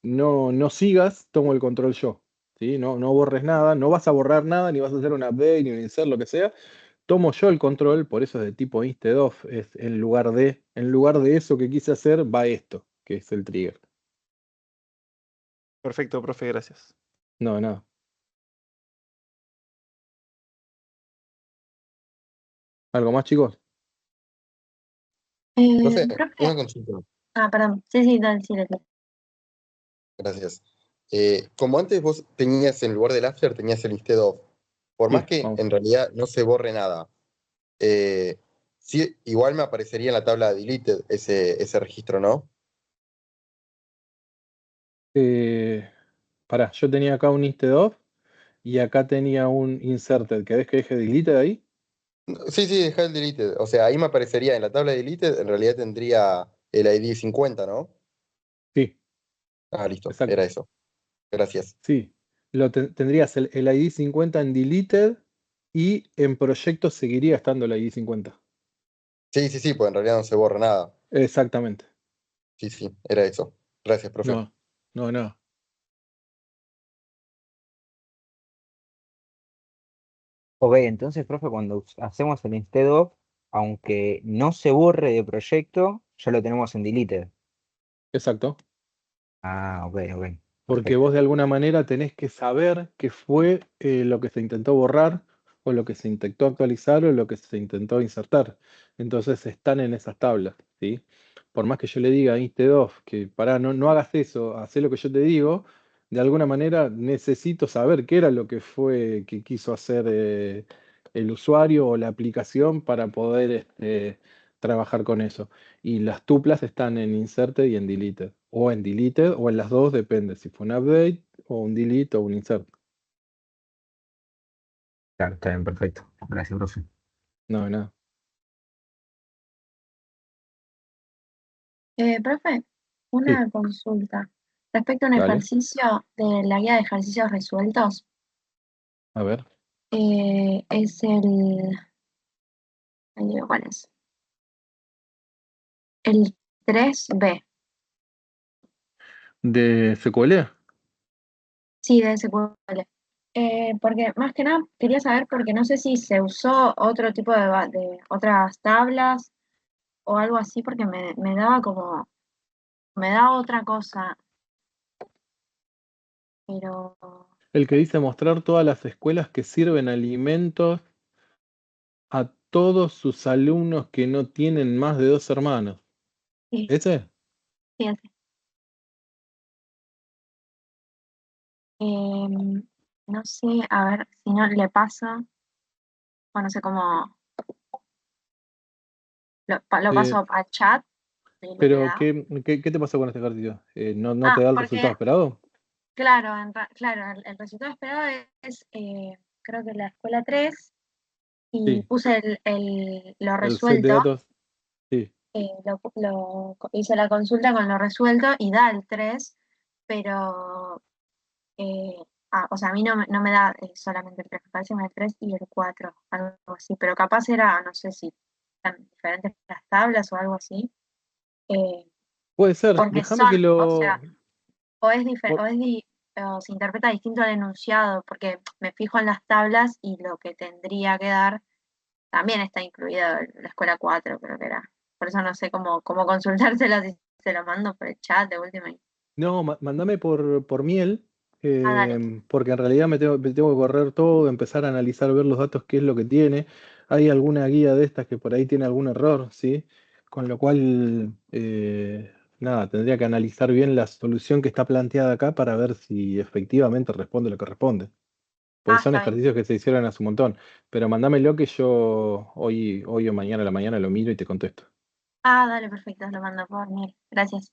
S1: no sigas, tomo el control yo. ¿Sí? No borres nada, no vas a borrar nada, ni vas a hacer un update, ni un insert, lo que sea. Tomo yo el control, por eso es de tipo instead of, es en lugar de eso que quise hacer, va esto, que es el trigger.
S9: Perfecto, profe, gracias.
S1: No. ¿Algo más, chicos?
S10: Profe,
S11: Profe,
S10: una consulta.
S11: perdón. Sí, dale, sí, dale.
S10: Gracias. Como antes vos tenías en lugar del after, tenías el instead of. Por más
S1: Sí,
S10: que
S1: vamos.
S10: en realidad no se borre nada, sí, igual me aparecería en la tabla de deleted ese registro, ¿no?
S1: Pará, yo tenía acá un instead of y acá tenía un inserted. ¿Querés que deje deleted ahí?
S10: Sí, deja el deleted. O sea, ahí me aparecería en la tabla de deleted, en realidad tendría el ID 50, ¿no?
S1: Sí,
S10: Ah, listo, era
S1: exacto.
S10: eso. Gracias.
S1: Sí, tendrías el ID 50 en deleted y en proyectos seguiría estando el ID 50.
S10: Sí, pues en realidad no se borra nada.
S1: Exactamente.
S10: Sí, era eso. Gracias, profe.
S1: No.
S8: Ok, entonces, profe, cuando hacemos el instead of, aunque no se borre de proyecto, ya lo tenemos en deleted.
S1: Exacto.
S8: Ah, ok,
S1: Porque
S8: perfecto.
S1: vos de alguna manera tenés que saber qué fue lo que se intentó borrar, o lo que se intentó actualizar, o lo que se intentó insertar. Entonces están en esas tablas, ¿sí? Por más que yo le diga a instead que pará, no hagas eso, hacé lo que yo te digo, de alguna manera necesito saber qué era lo que fue que quiso hacer el usuario o la aplicación para poder trabajar con eso. Y las tuplas están en inserted y en deleted. O en deleted o en las dos, depende si fue un update o un delete o un insert.
S8: Claro, está bien, perfecto. Gracias, profe.
S1: No, nada.
S11: Profe,
S1: Sí,
S11: una consulta. Respecto a un
S1: dale.
S11: ejercicio de la guía de ejercicios resueltos,
S1: A ver.
S11: es el. Ahí digo cuál es. El 3B.
S1: ¿De SQL?
S11: Sí, de SQL. Porque más que nada quería saber, porque no sé si se usó otro tipo de otras tablas o algo así, porque me daba como. Me da otra cosa, pero.
S1: El que dice mostrar todas las escuelas que sirven alimentos a todos sus alumnos que no tienen más de 2 hermanos.
S11: Sí,
S1: ¿Ese?
S11: sí, así. No sé, a ver si no le pasa, o no sé cómo lo
S1: Eh,
S11: paso al chat y le
S1: pero,
S11: da.
S1: ¿qué te pasó con este ejercicio? ¿No te
S11: Ah,
S1: da el resultado
S11: porque,
S1: esperado?
S11: claro, claro, el resultado esperado es, creo que la escuela 3 y
S1: Sí.
S11: puse lo
S1: El set de
S11: resuelto,
S1: datos. Sí.
S11: hice la consulta con lo resuelto y da el 3, pero, o sea, a mí no me da solamente el 3, me parece que me da el 3 y el 4, algo así, pero capaz era, no sé si están diferentes las tablas o algo así, eh,
S1: Puede ser.
S11: porque
S1: Déjame que
S11: son, o
S1: lo.
S11: sea, o es
S1: por-
S11: o se interpreta distinto al enunciado, porque me fijo en las tablas y lo que tendría que dar también está incluido en la escuela 4, creo que era. Por eso no sé cómo consultárselo, si se lo mando por el chat de última.
S1: No, mándame por miel
S11: Dale.
S1: porque en realidad me tengo que correr todo, empezar a analizar, ver los datos, qué es lo que tiene. Hay alguna guía de estas que por ahí tiene algún error, ¿sí? Con lo cual, nada, tendría que analizar bien la solución que está planteada acá para ver si efectivamente responde lo que responde. Porque son
S11: Está bien.
S1: ejercicios que se hicieron hace un montón. Pero mándamelo que yo hoy o mañana a la mañana lo miro y te contesto.
S11: Dale, perfecto, lo mando por mail. Gracias.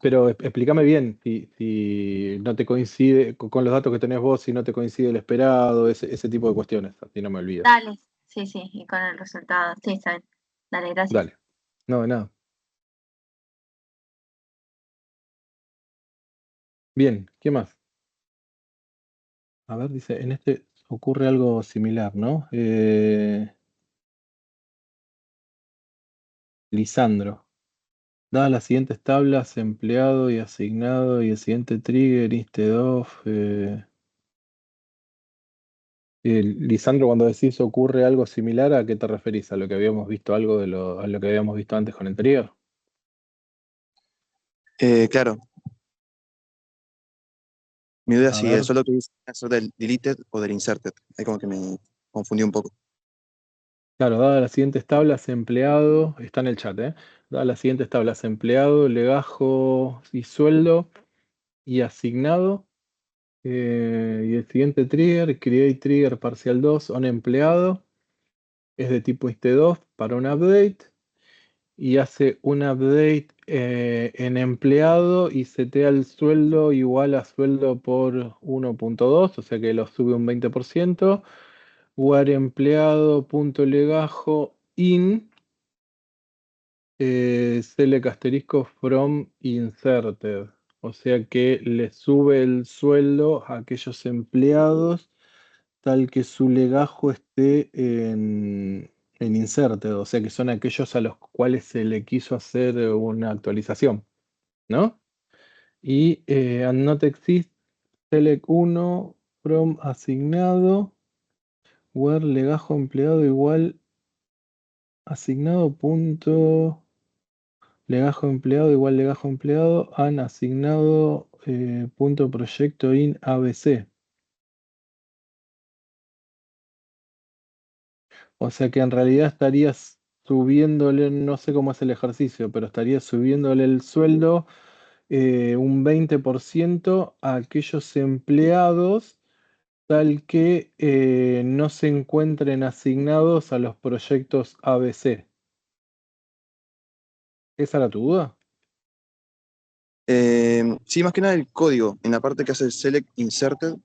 S1: Pero explícame bien si no te coincide con los datos que tenés vos, si no te coincide el esperado, ese tipo de cuestiones, así no me olvido.
S11: Dale, sí, sí, y con el resultado. Sí, está bien. Dale, gracias.
S1: Dale. No, de nada. Bien, ¿qué más? A ver, dice, en este ocurre algo similar, ¿no? Lisandro. Dadas las siguientes tablas, empleado y asignado, y el siguiente trigger, instead of. Lisandro, cuando decís ocurre algo similar, ¿a qué te referís? ¿A lo que habíamos visto algo a lo que habíamos visto antes con el trigger?
S12: Claro, mi duda es
S1: A
S12: si
S1: ver.
S12: eso es lo que dice eso del deleted o del inserted. Ahí como que me confundí un poco.
S1: Claro, dadas las siguientes tablas, empleado, está en el chat, ¿eh? Dadas las siguientes tablas, empleado, legajo y sueldo y asignado. Y el siguiente trigger, create trigger parcial 2 on empleado, es de tipo instead para un update y hace un update en empleado y setea el sueldo igual a sueldo por 1.2, o sea que lo sube un 20%. Where empleado.legajo in select asterisco from inserted. O sea que le sube el sueldo a aquellos empleados tal que su legajo esté en inserted. O sea que son aquellos a los cuales se le quiso hacer una actualización, ¿no? Y and not exist select 1 from asignado where legajo empleado igual asignado punto legajo empleado igual legajo empleado han asignado punto proyecto in ABC. O sea que en realidad estarías subiéndole, no sé cómo es el ejercicio, pero estarías subiéndole el sueldo un 20% a aquellos empleados tal que no se encuentren asignados a los proyectos ABC. ¿Esa era tu duda?
S12: Sí, más que nada el código, en la parte que hace el select inserted, o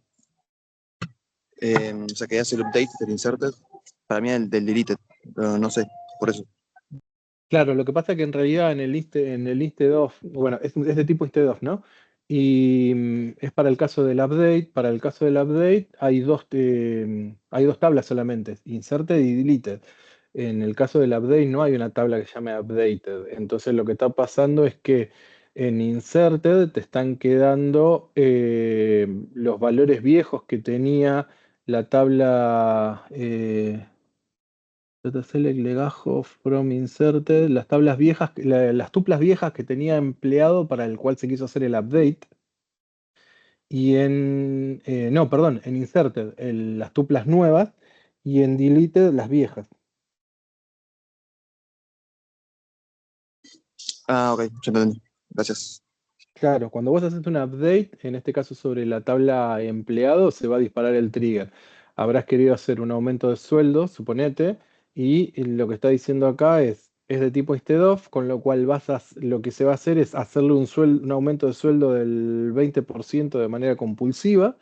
S12: sea que hace el update del inserted, para mí el del deleted, pero no sé, por eso.
S1: Claro, lo que pasa es que en realidad en el instead of, bueno, es de tipo instead of, ¿no? Y es para el caso del update. Para el caso del update hay dos tablas solamente, inserted y deleted. En el caso del update no hay una tabla que se llame updated. Entonces lo que está pasando es que en inserted te están quedando los valores viejos que tenía la tabla. Data select legajo from inserted, las tablas viejas, las tuplas viejas que tenía empleado para el cual se quiso hacer el update. Y no, perdón, en inserted las tuplas nuevas y en deleted las viejas.
S12: Ok, ya entendí. Gracias.
S1: Claro, cuando vos haces un update, en este caso sobre la tabla empleado, se va a disparar el trigger. Habrás querido hacer un aumento de sueldo, suponete, y lo que está diciendo acá es de tipo instead of, con lo cual lo que se va a hacer es hacerle un aumento de sueldo del 20% de manera compulsiva,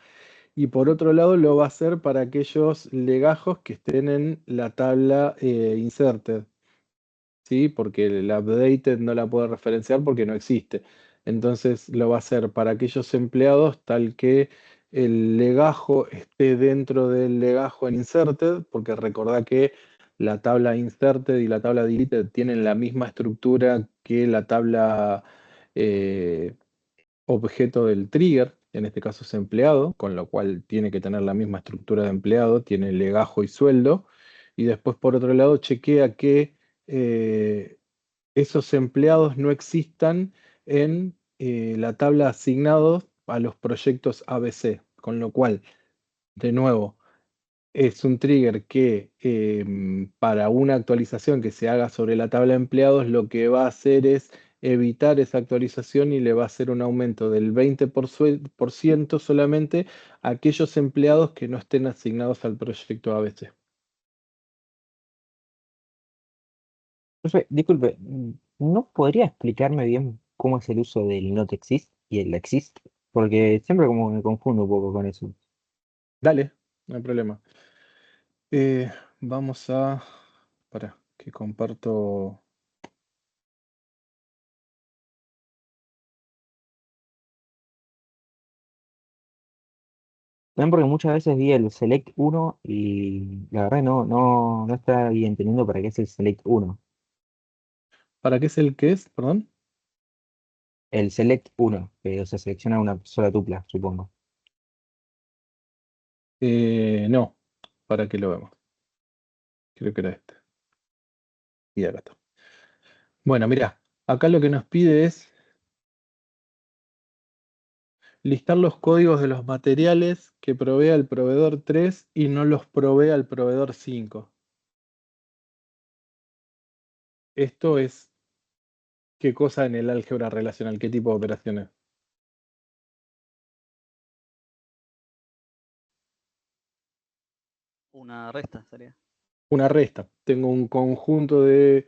S1: y por otro lado lo va a hacer para aquellos legajos que estén en la tabla inserted. ¿Sí? Porque el updated no la puede referenciar porque no existe. Entonces lo va a hacer para aquellos empleados tal que el legajo esté dentro del legajo en inserted, porque recordá que la tabla inserted y la tabla deleted tienen la misma estructura que la tabla eh, objeto del trigger, en este caso es empleado, con lo cual tiene que tener la misma estructura de empleado, tiene legajo y sueldo. Y después por otro lado chequea que eh, esos empleados no existan en la tabla asignados a los proyectos ABC, con lo cual, de nuevo, es un trigger que para una actualización que se haga sobre la tabla de empleados, lo que va a hacer es evitar esa actualización y le va a hacer un aumento del 20% solamente a aquellos empleados que no estén asignados al proyecto ABC.
S8: Profe, disculpe, ¿no podría explicarme bien cómo es el uso del not exist y el exist? Porque siempre como me confundo un poco con eso.
S1: Dale, no hay problema. Vamos a... Para que comparto...
S8: También porque muchas veces vi el select 1 y la verdad no estaba bien entendiendo para qué es el select 1.
S1: ¿Para qué es el que es? Perdón.
S8: El select 1, que o sea, selecciona una sola tupla, supongo.
S1: No, para que lo vemos. Creo que era este. Y acá está. Bueno, mira, acá lo que nos pide es listar los códigos de los materiales que provea el proveedor 3 y no los provea el proveedor 5. Esto es qué cosa en el álgebra relacional, qué tipo de operaciones.
S13: Una resta sería.
S1: Una resta. Tengo un conjunto de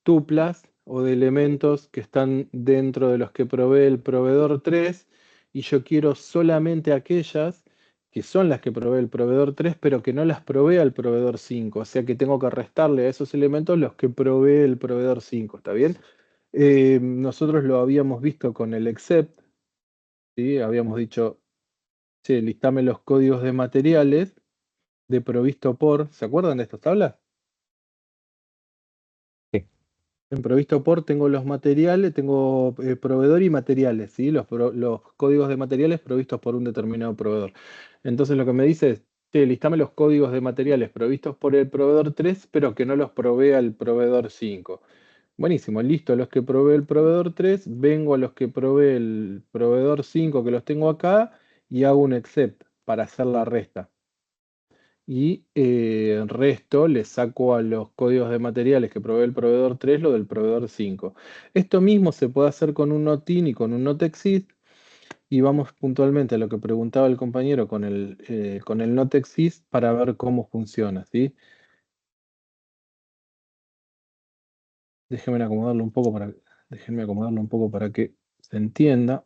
S1: tuplas o de elementos que están dentro de los que provee el proveedor 3 y yo quiero solamente aquellas que son las que provee el proveedor 3 pero que no las provea el proveedor 5. O sea que tengo que restarle a esos elementos los que provee el proveedor 5. ¿Está bien? Nosotros lo habíamos visto con el except, ¿sí? Habíamos dicho, che, listame los códigos de materiales de provisto por, ¿se acuerdan de estas tablas?
S8: Sí.
S1: En provisto por tengo los materiales, tengo proveedor y materiales, ¿sí? Los códigos de materiales provistos por un determinado proveedor. Entonces lo que me dice es, che, listame los códigos de materiales provistos por el proveedor 3, pero que no los provea el proveedor 5. Buenísimo, listo, los que provee el proveedor 3, vengo a los que provee el proveedor 5 que los tengo acá y hago un except para hacer la resta. Y el resto le saco a los códigos de materiales que provee el proveedor 3 lo del proveedor 5. Esto mismo se puede hacer con un notin y con un notexist. Y vamos puntualmente a lo que preguntaba el compañero con el notexist para ver cómo funciona, ¿sí? Déjenme acomodarlo un poco para que se entienda.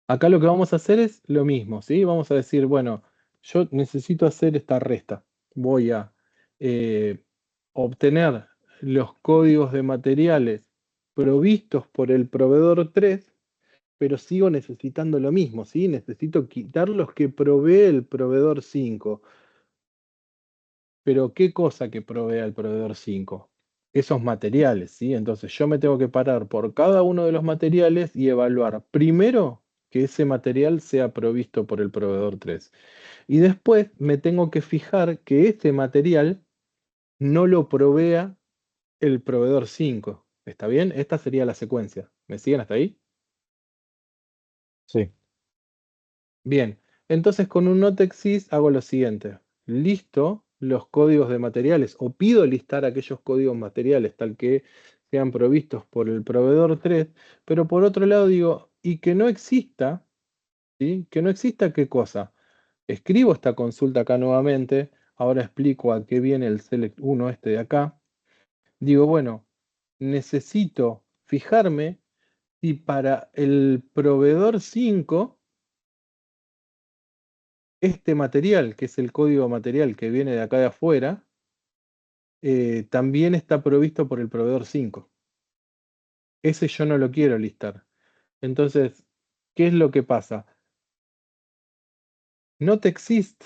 S1: Acá lo que vamos a hacer es lo mismo, ¿sí? Vamos a decir, bueno, yo necesito hacer esta resta. Voy a eh, obtener los códigos de materiales provistos por el proveedor 3, pero sigo necesitando lo mismo, ¿sí? Necesito quitar los que provee el proveedor 5. Pero ¿qué cosa que provea el proveedor 5? Esos materiales, ¿sí? Entonces yo me tengo que parar por cada uno de los materiales y evaluar primero que ese material sea provisto por el proveedor 3. Y después me tengo que fijar que ese material no lo provea el proveedor 5. ¿Está bien? Esta sería la secuencia. ¿Me siguen hasta ahí?
S8: Sí.
S1: Bien, entonces con un notexist hago lo siguiente. Listo los códigos de materiales o pido listar aquellos códigos materiales tal que sean provistos por el proveedor 3, pero por otro lado digo, y que no exista, ¿sí? Que no exista qué cosa. Escribo esta consulta acá nuevamente, ahora explico a qué viene el select 1 este de acá. Digo, bueno, necesito fijarme si para el proveedor 5 este material, que es el código material que viene de acá de afuera, también está provisto por el proveedor 5. Ese yo no lo quiero listar. Entonces, ¿qué es lo que pasa? Not_exist,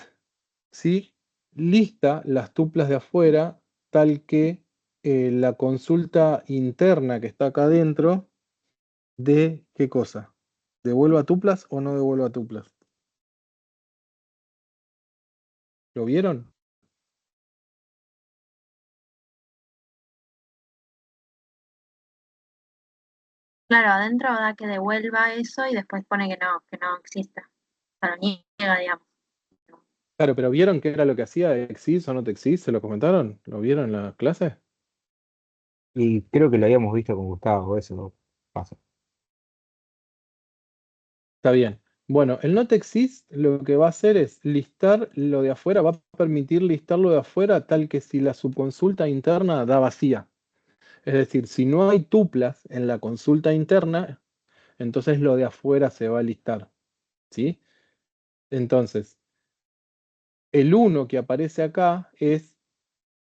S1: ¿sí? Lista las tuplas de afuera tal que la consulta interna que está acá adentro de ¿qué cosa? ¿Devuelva tuplas o no devuelva tuplas? ¿Lo vieron?
S11: Claro, adentro da que devuelva eso y después pone que no exista. O sea, lo niega, digamos.
S1: Claro, pero ¿vieron qué era lo que hacía? ¿Exist o no te exist? ¿Se lo comentaron? ¿Lo vieron en la clase?
S8: Y creo que lo habíamos visto con Gustavo, eso pasa.
S1: Está bien. Bueno, el not exist lo que va a hacer es listar lo de afuera, va a permitir listar lo de afuera tal que si la subconsulta interna da vacía. Es decir, si no hay tuplas en la consulta interna, entonces lo de afuera se va a listar. ¿Sí? Entonces, el 1 que aparece acá es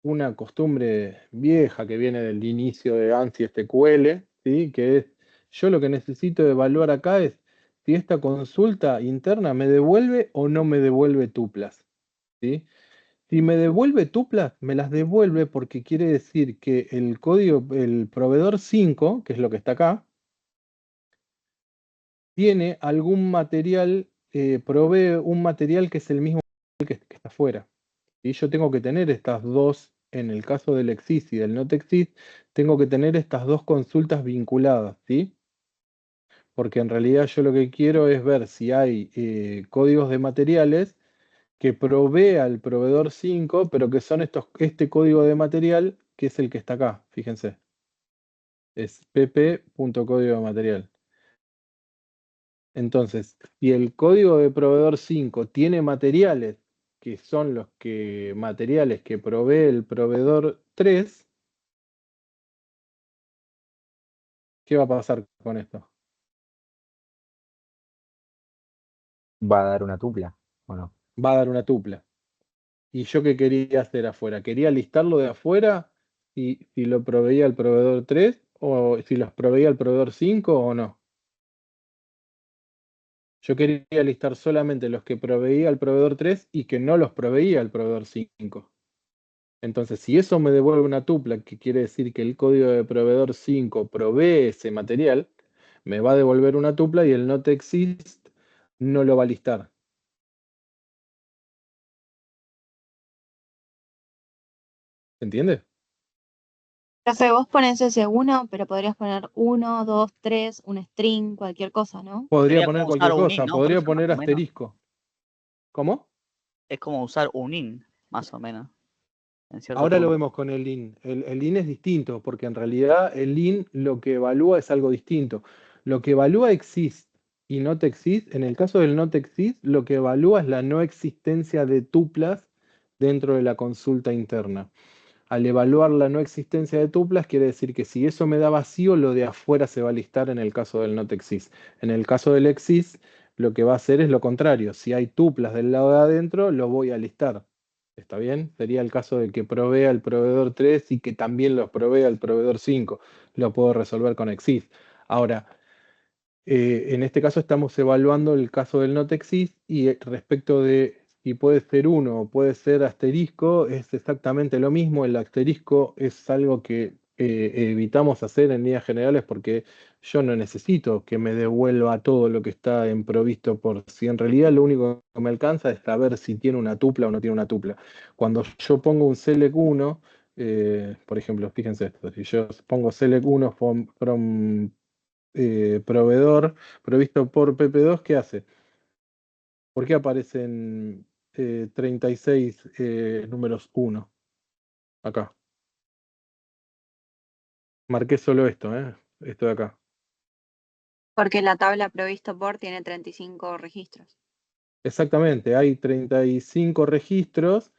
S1: una costumbre vieja que viene del inicio de ANSI SQL, ¿sí? Que es, yo lo que necesito evaluar acá es si esta consulta interna me devuelve o no me devuelve tuplas, ¿sí? Si me devuelve tuplas, me las devuelve porque quiere decir que el código, el proveedor 5, que es lo que está acá, tiene algún material, provee un material que es el mismo que está afuera. Y yo tengo que tener estas dos, en el caso del exist y del not exist, tengo que tener estas dos consultas vinculadas, ¿sí? Porque en realidad yo lo que quiero es ver si hay códigos de materiales que provea el proveedor 5, pero que son este código de material que es el que está acá, fíjense. Es pp.código de material. Entonces, si el código de proveedor 5 tiene materiales que son materiales que provee el proveedor 3, ¿qué va a pasar con esto?
S8: ¿Va a dar una tupla o no?
S1: Va a dar una tupla. ¿Y yo qué quería hacer afuera? Quería listarlo de afuera y si lo proveía el proveedor 3 o si los proveía el proveedor 5 o no. Yo quería listar solamente los que proveía el proveedor 3 y que no los proveía el proveedor 5. Entonces, si eso me devuelve una tupla, que quiere decir que el código de proveedor 5 provee ese material, me va a devolver una tupla y el not exist no lo va a listar. ¿Se entiende?
S3: Profe, vos pones ese uno, pero podrías poner 1, 2, 3, un string, cualquier cosa, ¿no?
S1: Podría
S13: Sería
S1: poner
S13: como usar
S1: cualquier
S13: un in,
S1: cosa,
S13: ¿no,
S1: podría
S13: profe? Más
S1: poner
S13: o menos.
S1: asterisco. ¿Cómo?
S13: Es como usar un in, más o menos, en cierto
S1: Ahora lo
S13: punto.
S1: vemos con el in. El in es distinto, porque en realidad el in lo que evalúa es algo distinto. Lo que evalúa exist y not exist, en el caso del not exist, lo que evalúa es la no existencia de tuplas dentro de la consulta interna. Al evaluar la no existencia de tuplas, quiere decir que si eso me da vacío, lo de afuera se va a listar en el caso del not exist. En el caso del exist, lo que va a hacer es lo contrario. Si hay tuplas del lado de adentro, lo voy a listar. ¿Está bien? Sería el caso de que provea el proveedor 3 y que también los provea el proveedor 5. Lo puedo resolver con exist. Ahora, en este caso estamos evaluando el caso del not exist y respecto de si puede ser 1 o puede ser asterisco, es exactamente lo mismo. El asterisco es algo que evitamos hacer en líneas generales porque yo no necesito que me devuelva todo lo que está en provisto por si en realidad lo único que me alcanza es saber si tiene una tupla o no tiene una tupla. Cuando yo pongo un select 1, por ejemplo, fíjense esto, si yo pongo select 1 from proveedor provisto por PP2, ¿qué hace? ¿Por qué aparecen 36 números 1 acá? Marqué solo esto, esto de acá.
S3: Porque la tabla provisto por tiene 35 registros.
S1: Exactamente, hay 35 registros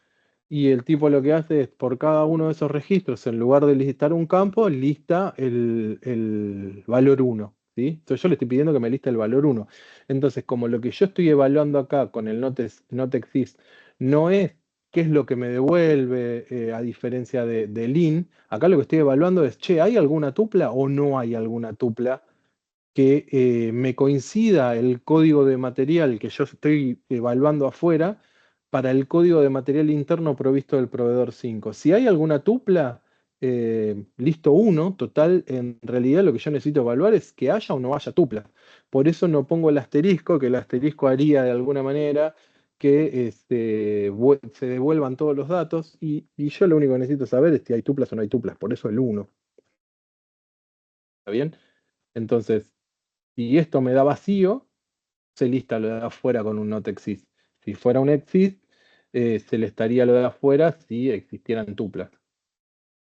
S1: y el tipo lo que hace es por cada uno de esos registros, en lugar de listar un campo, lista el valor 1. ¿Sí? Entonces yo le estoy pidiendo que me liste el valor 1. Entonces, como lo que yo estoy evaluando acá con el not exist no es qué es lo que me devuelve a diferencia del in, acá lo que estoy evaluando es, che, ¿hay alguna tupla o no hay alguna tupla que me coincida el código de material que yo estoy evaluando afuera para el código de material interno provisto del proveedor 5? Si hay alguna tupla, listo 1, total, en realidad lo que yo necesito evaluar es que haya o no haya tupla. Por eso no pongo el asterisco, que el asterisco haría de alguna manera que se devuelvan todos los datos y yo lo único que necesito saber es si hay tuplas o no hay tuplas, por eso el 1. ¿Está bien? Entonces, si esto me da vacío, se lista lo de afuera con un not exist. Si fuera un exist, se le estaría lo de afuera si existieran tuplas.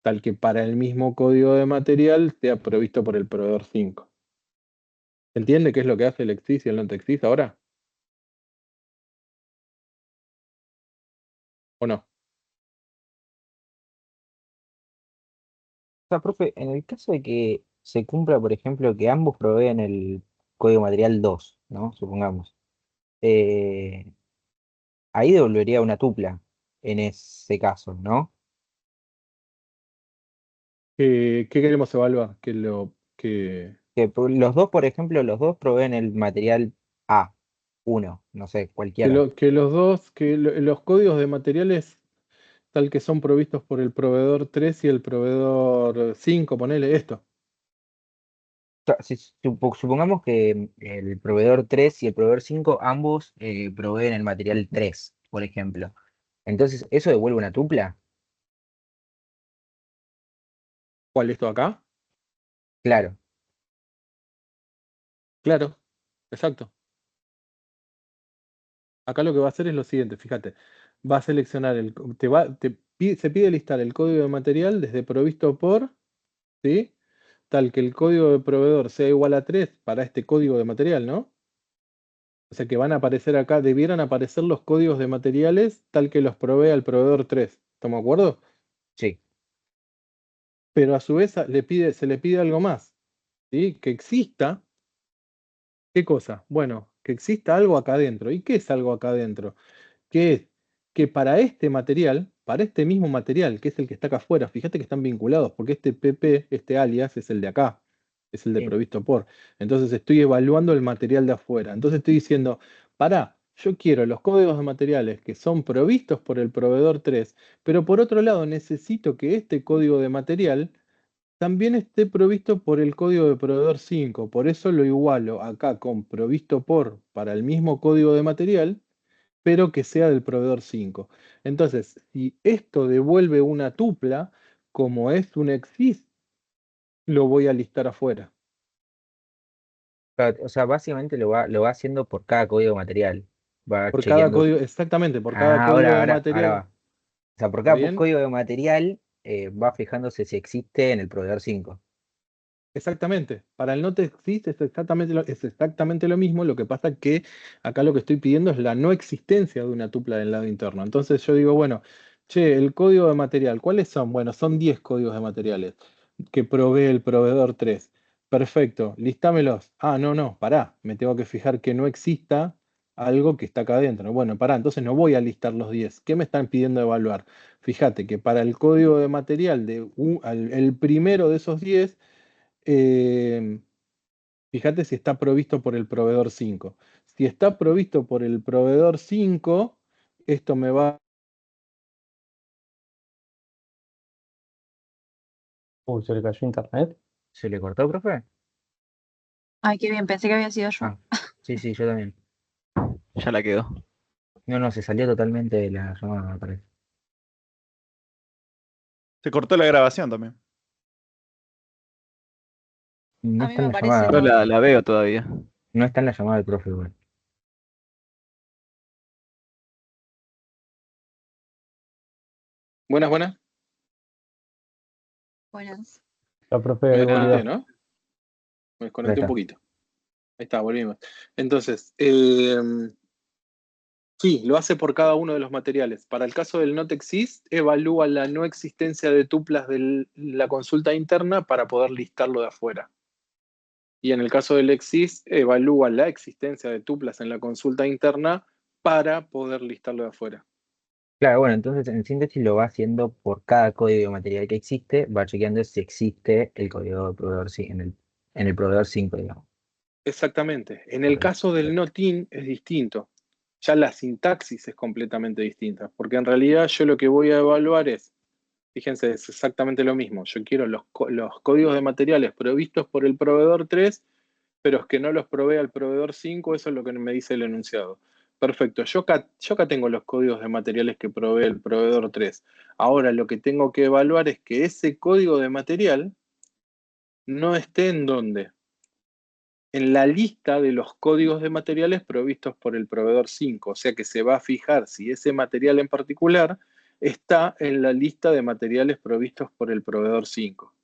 S1: Tal que para el mismo código de material sea provisto por el proveedor 5. ¿Se entiende qué es lo que hace el exist y el not exist ahora? ¿O no?
S8: O sea, profe, en el caso de que se cumpla, por ejemplo, que ambos proveen el código material 2, ¿no? Supongamos. eh, Ahí devolvería una tupla en ese caso, ¿no?
S1: ¿Qué queremos evaluar?
S8: Los dos, por ejemplo, los dos proveen el material A1, no sé, cualquiera.
S1: Los códigos de materiales tal que son provistos por el proveedor 3 y el proveedor 5, ponele esto.
S8: O sea, supongamos que el proveedor 3 y el proveedor 5 ambos proveen el material 3, por ejemplo. Entonces, ¿eso devuelve una tupla?
S1: ¿Cuál esto acá?
S8: Claro.
S1: Claro, exacto. Acá lo que va a hacer es lo siguiente, fíjate. Va a seleccionar se pide listar el código de material desde provisto por, ¿sí? Tal que el código de proveedor sea igual a 3 para este código de material, ¿no? O sea que van a aparecer acá, debieran aparecer los códigos de materiales tal que los provea el proveedor 3. ¿Estamos de acuerdo?
S8: Sí.
S1: Pero a su vez se le pide algo más, ¿sí? Que exista, ¿qué cosa? Bueno, que exista algo acá adentro. ¿Y qué es algo acá adentro? Que es que para este material, para este mismo material, que es el que está acá afuera, fíjate que están vinculados, porque este PP, este alias, es el de acá, es el de
S8: Sí.
S1: provisto por. Entonces estoy evaluando el material de afuera. Entonces estoy diciendo, yo quiero los códigos de materiales que son provistos por el proveedor 3, pero por otro lado necesito que este código de material también esté provisto por el código de proveedor 5. Por eso lo igualo acá con provisto por para el mismo código de material, pero que sea del proveedor 5. Entonces, si esto devuelve una tupla, como es un exist, lo voy a listar afuera.
S8: O sea, básicamente lo va haciendo por cada código material. Va
S1: Por cada
S8: chequeando.
S1: código, exactamente, por cada
S8: Ah,
S1: código de
S8: ahora
S1: material.
S8: va. O sea, por
S1: ¿Está
S8: cada
S1: bien?
S8: código de material va fijándose si existe en el proveedor 5.
S1: Exactamente. Para el not exist es exactamente lo mismo. Lo que pasa que acá lo que estoy pidiendo es la no existencia de una tupla del lado interno. Entonces yo digo, bueno, che, el código de material, ¿cuáles son? Bueno, son 10 códigos de materiales que provee el proveedor 3. Perfecto, listámelos. Ah, no, pará, me tengo que fijar que no exista algo que está acá adentro. Bueno, pará, entonces no voy a listar los 10. ¿Qué me están pidiendo evaluar? Fíjate que para el código de material el primero de esos 10, eh, fíjate si está provisto por el proveedor 5. Si está provisto por el proveedor 5, esto me va...
S14: Uy, se le cayó internet.
S8: ¿Se le cortó, profe?
S3: Ay, qué bien, pensé que había sido yo.
S8: Ah, sí, yo también.
S13: Ya la quedó.
S8: No, se salió totalmente de la llamada, me parece.
S9: Se cortó la grabación también.
S8: No
S3: A mí
S8: está en
S3: me
S8: la
S3: parece
S8: llamada.
S13: Yo
S3: todo.
S13: la veo todavía.
S8: No está en la llamada del profe, igual.
S1: Buenas, buenas.
S3: Buenas.
S14: La profe
S1: Me
S14: ahí
S1: desconecté,
S14: volvió.
S1: ¿no? Me
S8: Ahí
S1: desconecté un
S8: está.
S1: poquito. Ahí está, volvimos. Entonces, sí, lo hace por cada uno de los materiales. Para el caso del not exist, evalúa la no existencia de tuplas de la consulta interna para poder listarlo de afuera. Y en el caso del exist, evalúa la existencia de tuplas en la consulta interna para poder listarlo de afuera.
S8: Claro, bueno, entonces en síntesis lo va haciendo por cada código de material que existe, va chequeando si existe el código de proveedor en el proveedor 5, digamos.
S1: Exactamente. En el caso del not-in es distinto. Ya la sintaxis es completamente distinta, porque en realidad yo lo que voy a evaluar es, fíjense, es exactamente lo mismo. Yo quiero los códigos de materiales provistos por el proveedor 3, pero es que no los provea el proveedor 5, eso es lo que me dice el enunciado. Perfecto, yo acá tengo los códigos de materiales que provee el proveedor 3. Ahora lo que tengo que evaluar es que ese código de material no esté en dónde. en la lista de los códigos de materiales provistos por el proveedor 5. O sea que se va a fijar si ese material en particular está en la lista de materiales provistos por el proveedor 5.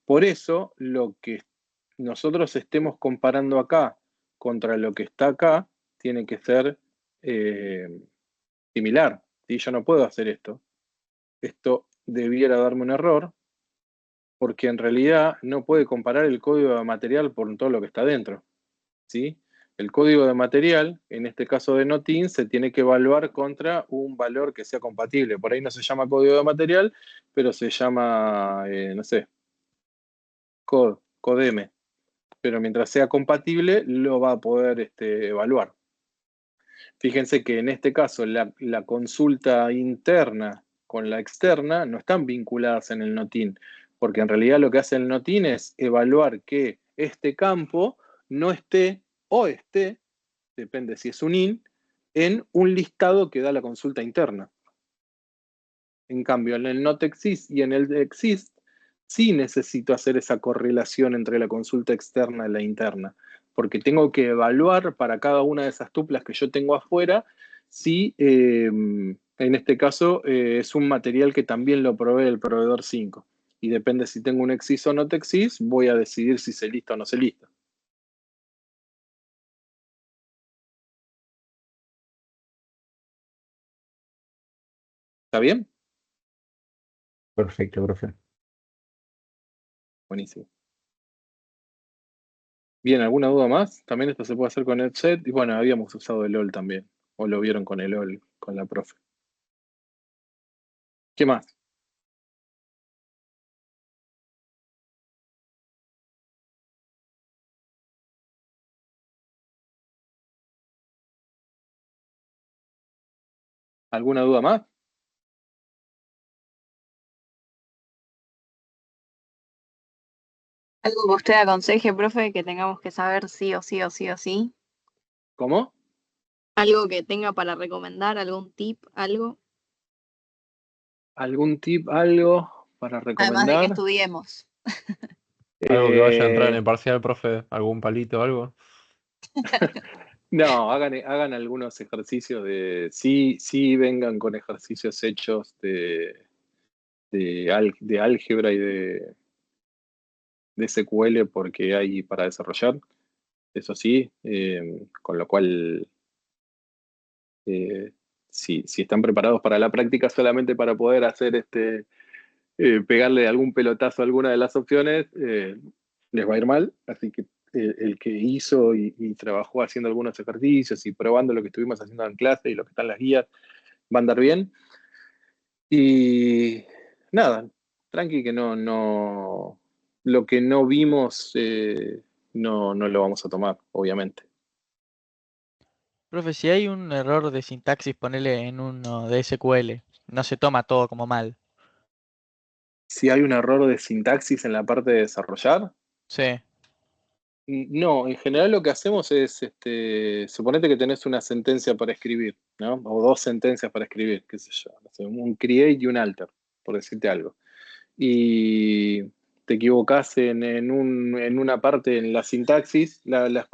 S1: Por eso, lo que nosotros estemos comparando acá contra lo que está acá, tiene que ser similar. ¿Sí? Yo no puedo hacer esto. Esto debiera darme un error, porque en realidad no puede comparar el código de material por todo lo que está dentro. ¿Sí? El código de material, en este caso de Notin, se tiene que evaluar contra un valor que sea compatible. Por ahí no se llama código de material, pero se llama, no sé, codem. Pero mientras sea compatible, lo va a poder evaluar. Fíjense que en este caso la consulta interna con la externa no están vinculadas en el Notin, porque en realidad lo que hace el Notin es evaluar que este campo no esté o esté, depende si es un IN, en un listado que da la consulta interna. En cambio, en el not exist y en el exist, sí necesito hacer esa correlación entre la consulta externa y la interna, porque tengo que evaluar para cada una de esas tuplas que yo tengo afuera si, en este caso, es un material que también lo provee el proveedor 5. Y depende si tengo un exist o not exist, voy a decidir si se lista o no se lista. ¿Está bien?
S8: Perfecto, profe.
S1: Buenísimo. Bien, ¿alguna duda más? También esto se puede hacer con el set. Y bueno, habíamos usado el LOL también. O lo vieron con el LOL, con la profe. ¿Qué más? ¿Alguna duda más?
S3: Algo que usted aconseje, profe, que tengamos que saber sí o sí o sí o sí.
S1: ¿Cómo?
S3: Algo que tenga para recomendar, algún tip, algo.
S1: ¿Algún tip, algo para
S3: Además de que
S1: recomendar?
S3: estudiemos.
S15: Algo que vaya a entrar en
S1: Eh,
S15: el parcial, profe, algún palito, algo.
S1: no, hagan algunos ejercicios de... Sí, vengan con ejercicios hechos de álgebra y de SQL porque hay para desarrollar. Eso sí, con lo cual... si están preparados para la práctica solamente para poder hacer pegarle algún pelotazo a alguna de las opciones, les va a ir mal. Así que el que hizo y trabajó haciendo algunos ejercicios y probando lo que estuvimos haciendo en clase y lo que está en las guías, va a andar bien. Y nada, tranqui que lo que no vimos no lo vamos a tomar, obviamente.
S6: Profe, si hay un error de sintaxis, ponele en uno de SQL, no se toma todo como mal.
S1: Si hay un error de sintaxis en la parte de desarrollar,
S6: Sí.
S1: no, en general lo que hacemos es, suponete que tenés una sentencia para escribir, ¿no? O dos sentencias para escribir, qué sé yo, no sé, un create y un alter, por decirte algo. Y te equivocás en una parte en la sintaxis, las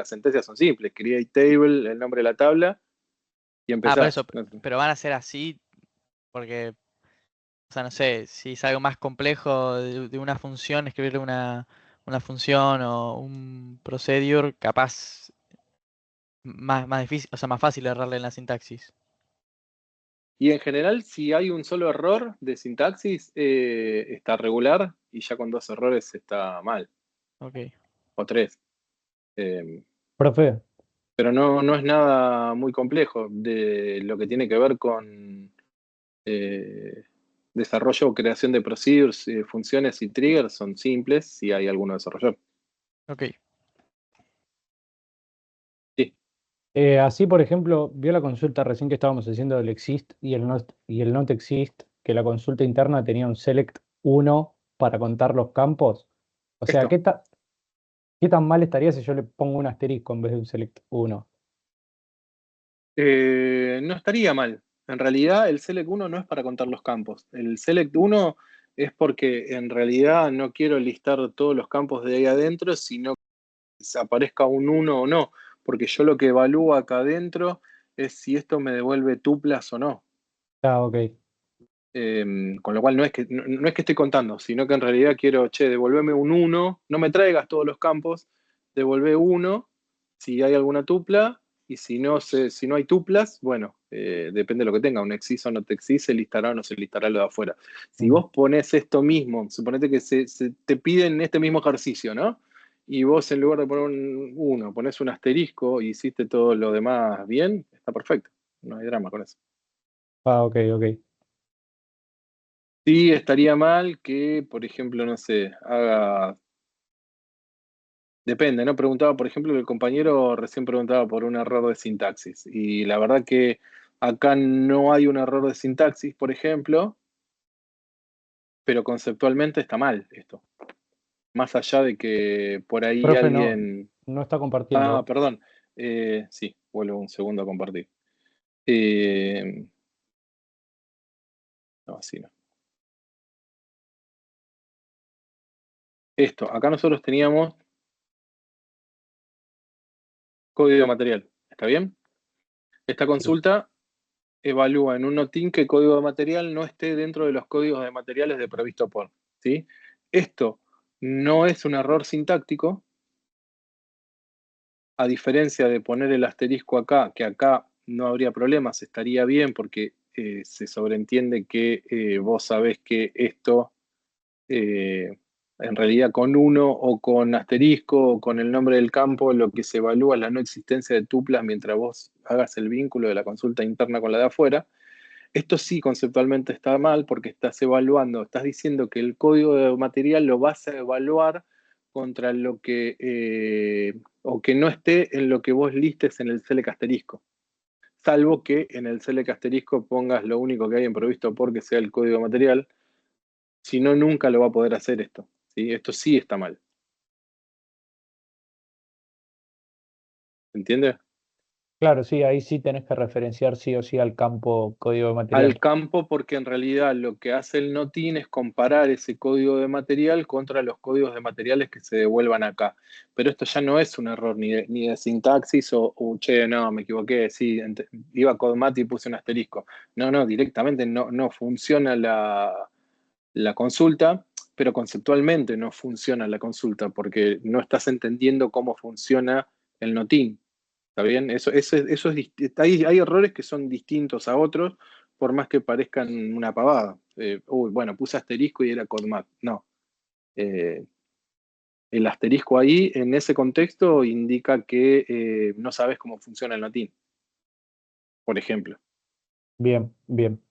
S1: sentencias son simples, create table, el nombre de la tabla, y
S6: Ah, por eso,
S1: empezás.
S6: pero van a ser así porque, o sea, no sé, si es algo más complejo de una función, escribirle una función o un procedure, capaz más difícil, o sea, más fácil errarle en la sintaxis.
S1: Y en general, si hay un solo error de sintaxis, está regular, y ya con dos errores está mal,
S6: Ok.
S1: o tres. Eh,
S14: Profe,
S1: pero no es nada muy complejo. De lo que tiene que ver con desarrollo o creación de procedures, funciones y triggers son simples si hay alguno desarrollador.
S6: Ok.
S1: Sí.
S14: así por ejemplo, vio la consulta recién que estábamos haciendo del exist y el not exist, que la consulta interna tenía un select 1 para contar los campos. O sea,
S1: Esto.
S14: ¿qué tan mal estaría si yo le pongo un asterisco en vez de un select 1?
S1: No estaría mal. En realidad, el select 1 no es para contar los campos. El select 1 es porque en realidad no quiero listar todos los campos de ahí adentro, sino aparezca un 1 o no, porque yo lo que evalúo acá adentro es si esto me devuelve tuplas o no.
S14: Ah, ok.
S1: Con lo cual no es que estoy contando, sino que en realidad quiero, devolveme un 1, no me traigas todos los campos, devolvé 1 si hay alguna tupla, y si no hay tuplas, bueno, depende de lo que tenga, un exis o no te exis, se listará o no se listará lo de afuera. Si vos pones esto mismo, suponete que se te piden este mismo ejercicio, ¿no? Y vos en lugar de poner un 1, pones un asterisco y hiciste todo lo demás bien, está perfecto, no hay drama con eso.
S14: Ah, ok, ok.
S1: Sí, estaría mal que, por ejemplo, no sé, haga. Depende, ¿no? Preguntaba, por ejemplo, el compañero recién preguntaba por un error de sintaxis. Y la verdad que acá no hay un error de sintaxis, por ejemplo, pero conceptualmente está mal esto. Más allá de que por ahí
S14: Profe,
S1: alguien.
S14: no está
S1: Ah,
S14: compartiendo.
S1: perdón. Sí, vuelvo un segundo a compartir. No, así no. Esto, acá nosotros teníamos código de material. ¿Está bien? Esta consulta evalúa en un notín que el código de material no esté dentro de los códigos de materiales de previsto por. ¿Sí? Esto no es un error sintáctico, a diferencia de poner el asterisco acá, que acá no habría problemas, estaría bien porque se sobreentiende que vos sabés que esto, en realidad con 1 o con asterisco o con el nombre del campo, lo que se evalúa es la no existencia de tuplas mientras vos hagas el vínculo de la consulta interna con la de afuera. Esto sí conceptualmente está mal porque estás evaluando, estás diciendo que el código de material lo vas a evaluar contra lo que, o que no esté en lo que vos listes en el select asterisco. Salvo que en el select asterisco pongas lo único que hay en previsto porque sea el código de material. Si no, nunca lo va a poder hacer esto. ¿Sí? Esto sí está mal. ¿Entiendes?
S14: Claro, sí, ahí sí tenés que referenciar sí o sí al campo código de material.
S1: Al campo, porque en realidad lo que hace el notin es comparar ese código de material contra los códigos de materiales que se devuelvan acá. Pero esto ya no es un error ni de sintaxis che, no, me equivoqué, sí, iba a Codmat y puse un asterisco. No, directamente no funciona la consulta, pero conceptualmente no funciona la consulta porque no estás entendiendo cómo funciona el notin. ¿Está bien? Eso es hay errores que son distintos a otros, por más que parezcan una pavada. Bueno, puse asterisco y era Codmat. No. El asterisco ahí, en ese contexto, indica que no sabes cómo funciona el notin, por ejemplo.
S14: Bien, bien.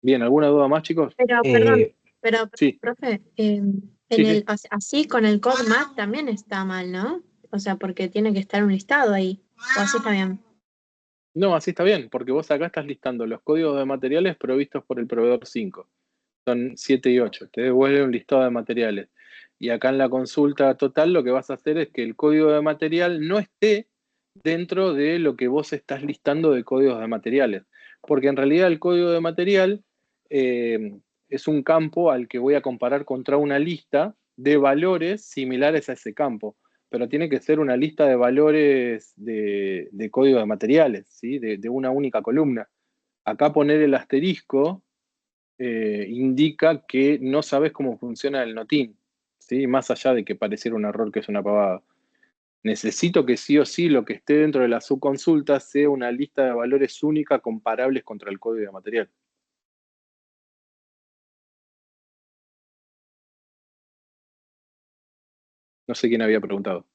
S1: Bien, ¿alguna duda más, chicos?
S11: Pero, perdón,
S1: Sí,
S11: profe,
S1: sí.
S11: así con el CODMAT también está mal, ¿no? O sea, porque tiene que estar un listado ahí. O así está bien.
S1: No, así está bien, porque vos acá estás listando los códigos de materiales provistos por el proveedor 5. Son 7 y 8. Te devuelve un listado de materiales. Y acá en la consulta total lo que vas a hacer es que el código de material no esté dentro de lo que vos estás listando de códigos de materiales. Porque en realidad el código de material es un campo al que voy a comparar contra una lista de valores similares a ese campo. Pero tiene que ser una lista de valores de código de materiales, ¿sí? De una única columna. Acá poner el asterisco indica que no sabes cómo funciona el notin, ¿sí? Más allá de que pareciera un error que es una pavada. Necesito que sí o sí lo que esté dentro de la subconsulta sea una lista de valores única comparables contra el código de material. No sé quién había preguntado.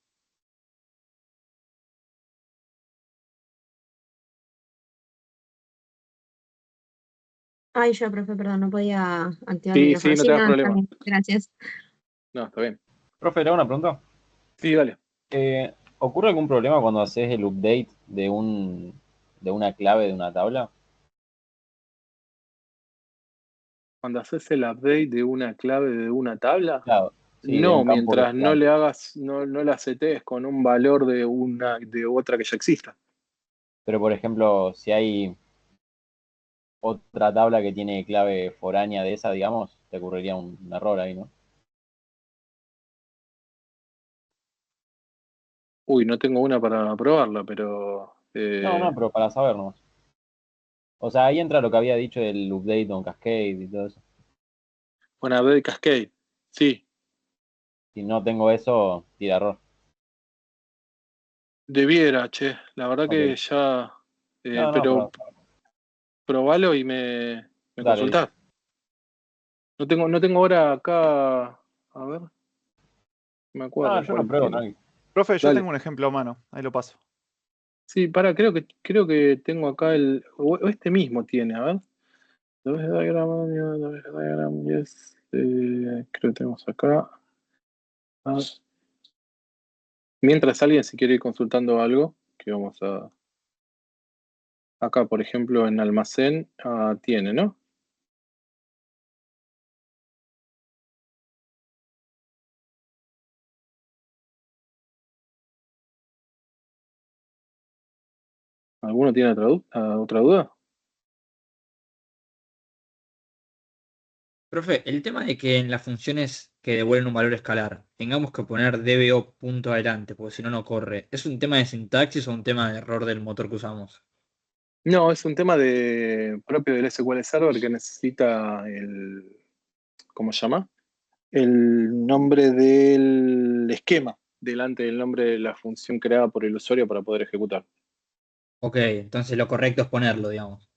S11: Ay, yo, profe, perdón, no podía activar el
S1: Sí,
S11: micrófono.
S1: no
S11: Sí,
S1: te das
S11: no, está
S1: problema.
S11: bien, gracias.
S1: No, está bien.
S7: Profe, ¿le hago una pregunta?
S1: Sí, dale.
S7: ¿Ocurre algún problema cuando haces el update de una clave de una tabla?
S1: Cuando haces el update de una clave de una tabla,
S7: Claro, sí, de un
S1: no,
S7: campo que
S1: mientras
S7: está.
S1: no le hagas, no la setees con un valor de otra que ya exista.
S7: Pero por ejemplo, si hay otra tabla que tiene clave foránea de esa, digamos, te ocurriría un error ahí, ¿no?
S1: Uy, no tengo una para probarla, pero
S7: No, pero para saber nomás. O sea, ahí entra lo que había dicho del update on Cascade y todo eso.
S1: una Update Cascade. Sí,
S7: Si no tengo eso, tira error.
S1: debiera, che. La verdad
S7: Ok.
S1: que ya.
S7: No,
S1: Pero
S7: pero
S1: probalo y me
S7: dale, listo.
S1: consultás. No tengo ahora acá. A ver, me acuerdo
S7: Yo lo
S1: cuál
S7: pruebo,
S1: tiene.
S7: tranqui.
S9: Profe, yo
S1: Dale.
S9: tengo un ejemplo a mano, ahí lo paso.
S1: Sí, creo que tengo acá o este mismo tiene, a ver. Diagram, yes. Creo que tenemos acá. Ah, mientras alguien si quiere ir consultando algo, que vamos a. Acá, por ejemplo, en almacén, tiene, ¿no? ¿Alguno tiene otra duda?
S5: Profe, el tema de que en las funciones que devuelven un valor escalar tengamos que poner DBO punto adelante, porque si no, no corre, ¿es un tema de sintaxis o un tema de error del motor que usamos?
S1: No, es un tema propio del SQL Server que necesita ¿cómo se llama? El nombre del esquema delante del nombre de la función creada por el usuario para poder ejecutar.
S5: Ok, entonces lo correcto es ponerlo, digamos.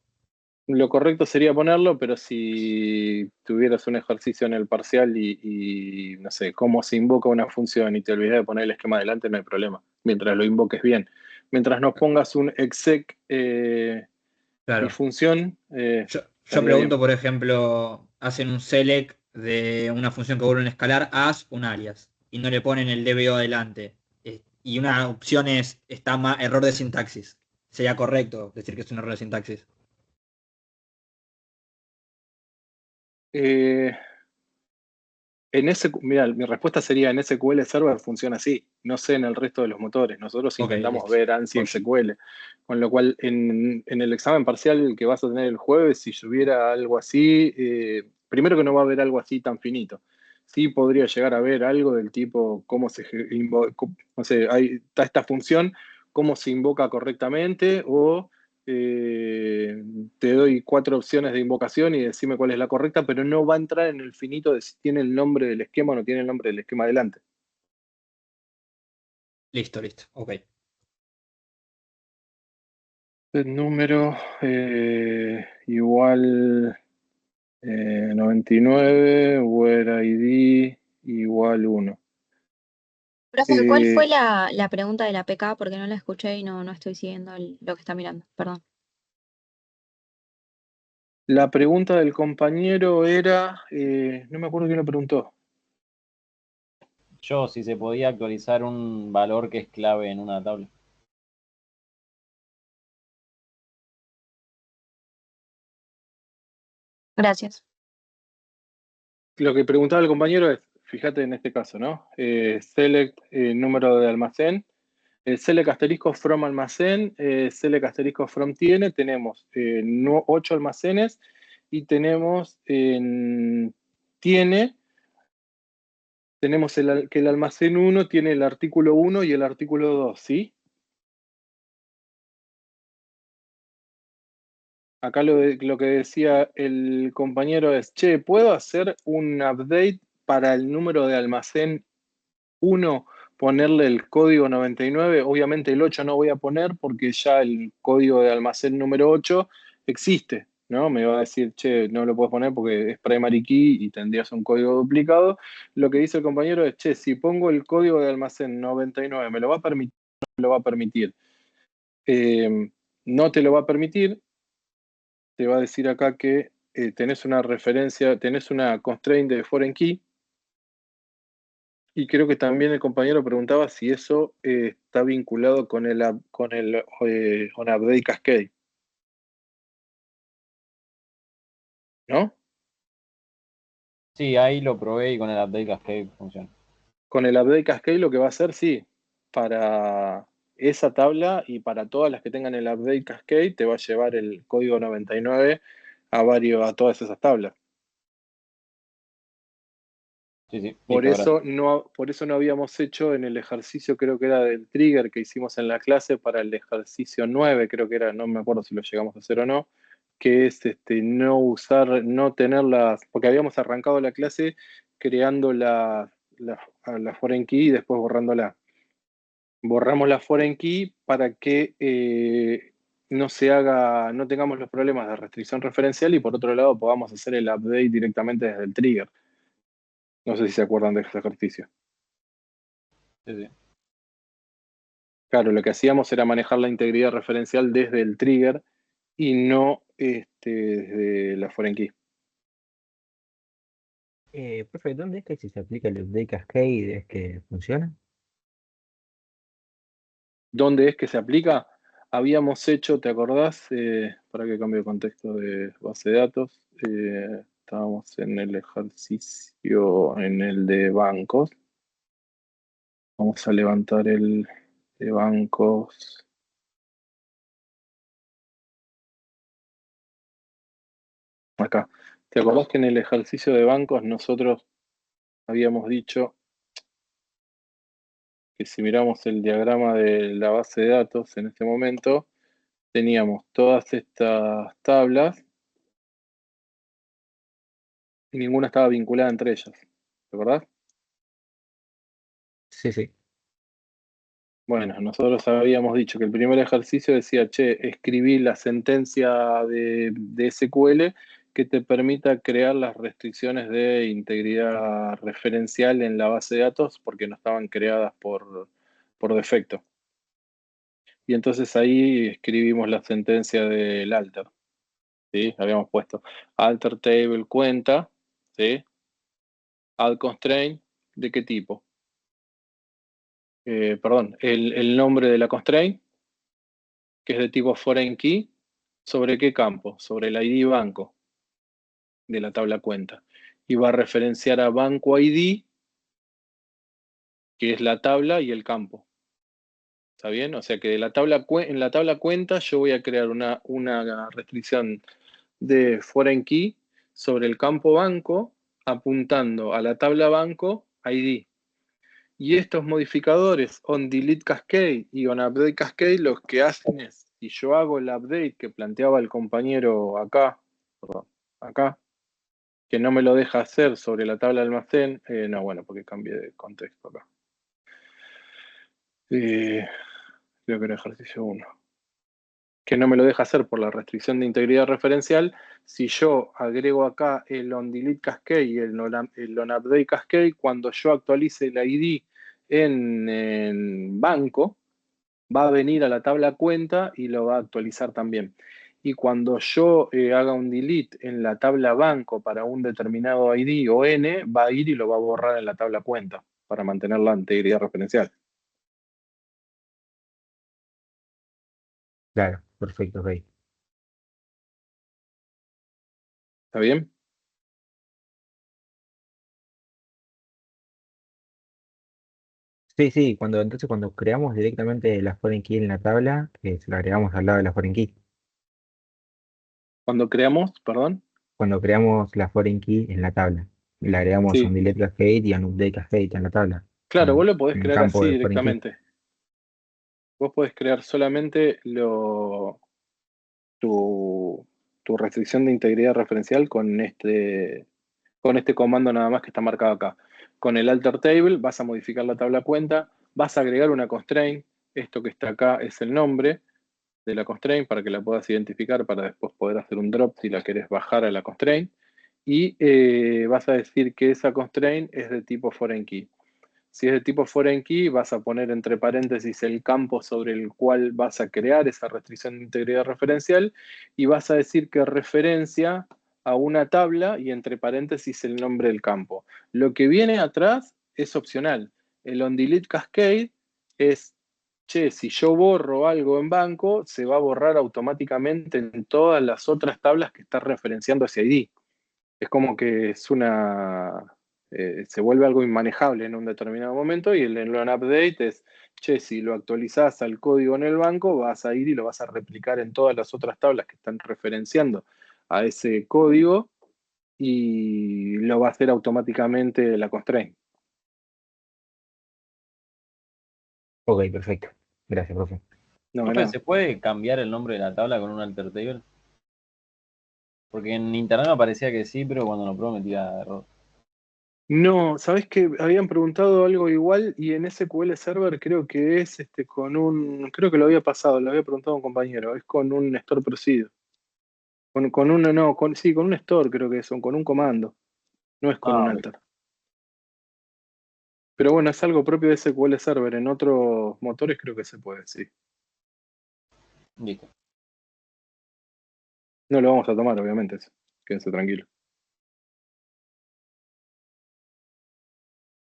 S1: Lo correcto sería ponerlo, pero si tuvieras un ejercicio en el parcial y no sé, cómo se invoca una función y te olvidas de poner el esquema adelante, no hay problema, mientras lo invoques bien. Mientras nos pongas un exec mi
S5: Claro.
S1: función,
S5: Yo
S1: estaría bien.
S5: pregunto, por ejemplo, hacen un select de una función que vuelve a escalar as un alias y no le ponen el DBO adelante. Y una opción está error de sintaxis. Sería correcto decir que es un error de sintaxis.
S1: Eh, Mira, mi respuesta sería en SQL Server funciona así, no sé en el resto de los motores. Nosotros
S5: Ok,
S1: intentamos
S5: listo.
S1: ver ANSI SQL, con lo cual en el examen parcial que vas a tener el jueves, si hubiera algo así, primero que no va a haber algo así tan finito. Sí podría llegar a haber algo del tipo cómo no sé, está esta función, cómo se invoca correctamente o te doy 4 opciones de invocación y decime cuál es la correcta, pero no va a entrar en el finito de si tiene el nombre del esquema o no tiene el nombre del esquema adelante.
S5: Listo, listo. Ok.
S1: El número igual 99, where ID igual 1.
S3: Profe, ¿cuál fue la pregunta de la PK? Porque no la escuché y no estoy siguiendo lo que está mirando. Perdón.
S1: La pregunta del compañero era, no me acuerdo quién lo preguntó.
S7: Yo, si se podía actualizar un valor que es clave en una tabla.
S3: Gracias.
S1: Lo que preguntaba el compañero es, fíjate en este caso, ¿no? Select número de almacén, select asterisco from almacén, select asterisco from tenemos 8 almacenes y tenemos en tenemos que el almacén 1 tiene el artículo 1 y el artículo 2, ¿sí? Acá lo que decía el compañero es, che, ¿puedo hacer un update para el número de almacén 1, ponerle el código 99? Obviamente el 8 no voy a poner porque ya el código de almacén número 8 existe, ¿no? Me va a decir, che, no lo puedes poner porque es primary key y tendrías un código duplicado. Lo que dice el compañero es, che, si pongo el código de almacén 99, ¿me lo va a permitir? No me lo va a permitir. No te lo va a permitir. Te va a decir acá que tenés una referencia, tenés una constraint de foreign key. Y creo que también el compañero preguntaba si eso está vinculado con el on update cascade, ¿no?
S7: Sí, ahí lo probé y con el update Cascade funciona.
S1: Con el update cascade lo que va a hacer, sí, para esa tabla y para todas las que tengan el update cascade, te va a llevar el código 99 a todas esas tablas.
S7: Sí, sí,
S1: Por
S7: listo, gracias.
S1: por eso no habíamos hecho en el ejercicio, creo que era del trigger que hicimos en la clase para el ejercicio 9, creo que era, no me acuerdo si lo llegamos a hacer o no, que es no usar, no tener las, porque habíamos arrancado la clase creando la foreign key y después borrándola. Borramos la foreign key para que no tengamos los problemas de restricción referencial y por otro lado podamos hacer el update directamente desde el trigger. No sé si se acuerdan de este ejercicio.
S7: Sí, sí.
S1: Claro, lo que hacíamos era manejar la integridad referencial desde el trigger y no desde la foreign key.
S8: Profe, ¿dónde es que si se aplica el update cascade es que funciona?
S1: ¿Dónde es que se aplica? Habíamos hecho, ¿te acordás? Para que cambie el contexto de base de datos. Estábamos en el ejercicio, en el de bancos. Vamos a levantar el de bancos. Acá. ¿Te acordás que en el ejercicio de bancos nosotros habíamos dicho que si miramos el diagrama de la base de datos en este momento, teníamos todas estas tablas y ninguna estaba vinculada entre ellas? ¿Te acordás?
S8: Sí, sí.
S1: Bueno, nosotros habíamos dicho que el primer ejercicio decía, che, escribí la sentencia de SQL que te permita crear las restricciones de integridad referencial en la base de datos porque no estaban creadas por defecto. Y entonces ahí escribimos la sentencia del alter, ¿sí? Habíamos puesto alter table cuenta, ¿sí? Add constraint, ¿de qué tipo? Perdón, el nombre de la constraint, que es de tipo foreign key, ¿sobre qué campo? Sobre el ID banco de la tabla cuenta. Y va a referenciar a banco ID, que es la tabla y el campo. ¿Está bien? O sea que en la tabla cuenta yo voy a crear una restricción de foreign key sobre el campo banco apuntando a la tabla banco ID. Y estos modificadores onDeleteCascade y onUpdateCascade lo que hacen es, si yo hago el update que planteaba el compañero acá, perdón, acá, que no me lo deja hacer sobre la tabla de almacén, no, bueno, porque cambié de contexto acá. Creo que era ejercicio 1. Que no me lo deja hacer por la restricción de integridad referencial. Si yo agrego acá el onDeleteCascade y el onUpdateCascade, cuando yo actualice el ID en banco, va a venir a la tabla cuenta y lo va a actualizar también. Y cuando yo haga un delete en la tabla banco para un determinado ID o N, va a ir y lo va a borrar en la tabla cuenta para mantener la integridad referencial.
S8: Claro, perfecto, ok.
S1: ¿Está bien?
S8: Sí, sí, entonces cuando creamos directamente la foreign key en la tabla, se la agregamos al lado de la foreign key.
S1: Cuando creamos, perdón.
S8: Cuando creamos la foreign key en la tabla, le agregamos un
S1: Sí.
S8: delete cascade y un update cascade en la tabla.
S1: Claro, vos lo podés
S8: En un
S1: crear
S8: campo
S1: así
S8: de foreign key.
S1: directamente. Vos podés crear solamente tu restricción de integridad referencial con este comando nada más que está marcado acá. Con el alter table vas a modificar la tabla cuenta, vas a agregar una constraint, esto que está acá es el nombre de la constraint para que la puedas identificar para después poder hacer un drop si la querés bajar a la constraint, y vas a decir que esa constraint es de tipo foreign key. Si es de tipo foreign key, vas a poner entre paréntesis el campo sobre el cual vas a crear esa restricción de integridad referencial y vas a decir que referencia a una tabla y entre paréntesis el nombre del campo. Lo que viene atrás es opcional. El onDeleteCascade es, che, si yo borro algo en banco, se va a borrar automáticamente en todas las otras tablas que está referenciando ese ID. Es como que es se vuelve algo inmanejable en un determinado momento y el enroll update es, che, si lo actualizás al código en el banco, vas a ir y lo vas a replicar en todas las otras tablas que están referenciando a ese código y lo va a hacer automáticamente la constraint.
S8: Ok, perfecto. Gracias, profe.
S1: No,
S7: Profe,
S1: nada.
S7: ¿se puede cambiar el nombre de la tabla con un alter table? Porque en internet me parecía que sí, pero cuando lo probé me tira error.
S1: No, ¿sabés que habían preguntado algo igual y en SQL Server creo que es creo que lo había pasado, lo había preguntado a un compañero, es con un store procedure. Con uno, no, sí, con un store creo que es, con un comando, no es con un
S7: Ah, ok.
S1: alter. Pero bueno, es algo propio de SQL Server, en otros motores creo que se puede, sí.
S7: Listo.
S1: No lo vamos a tomar, obviamente, eso. Quédense tranquilos.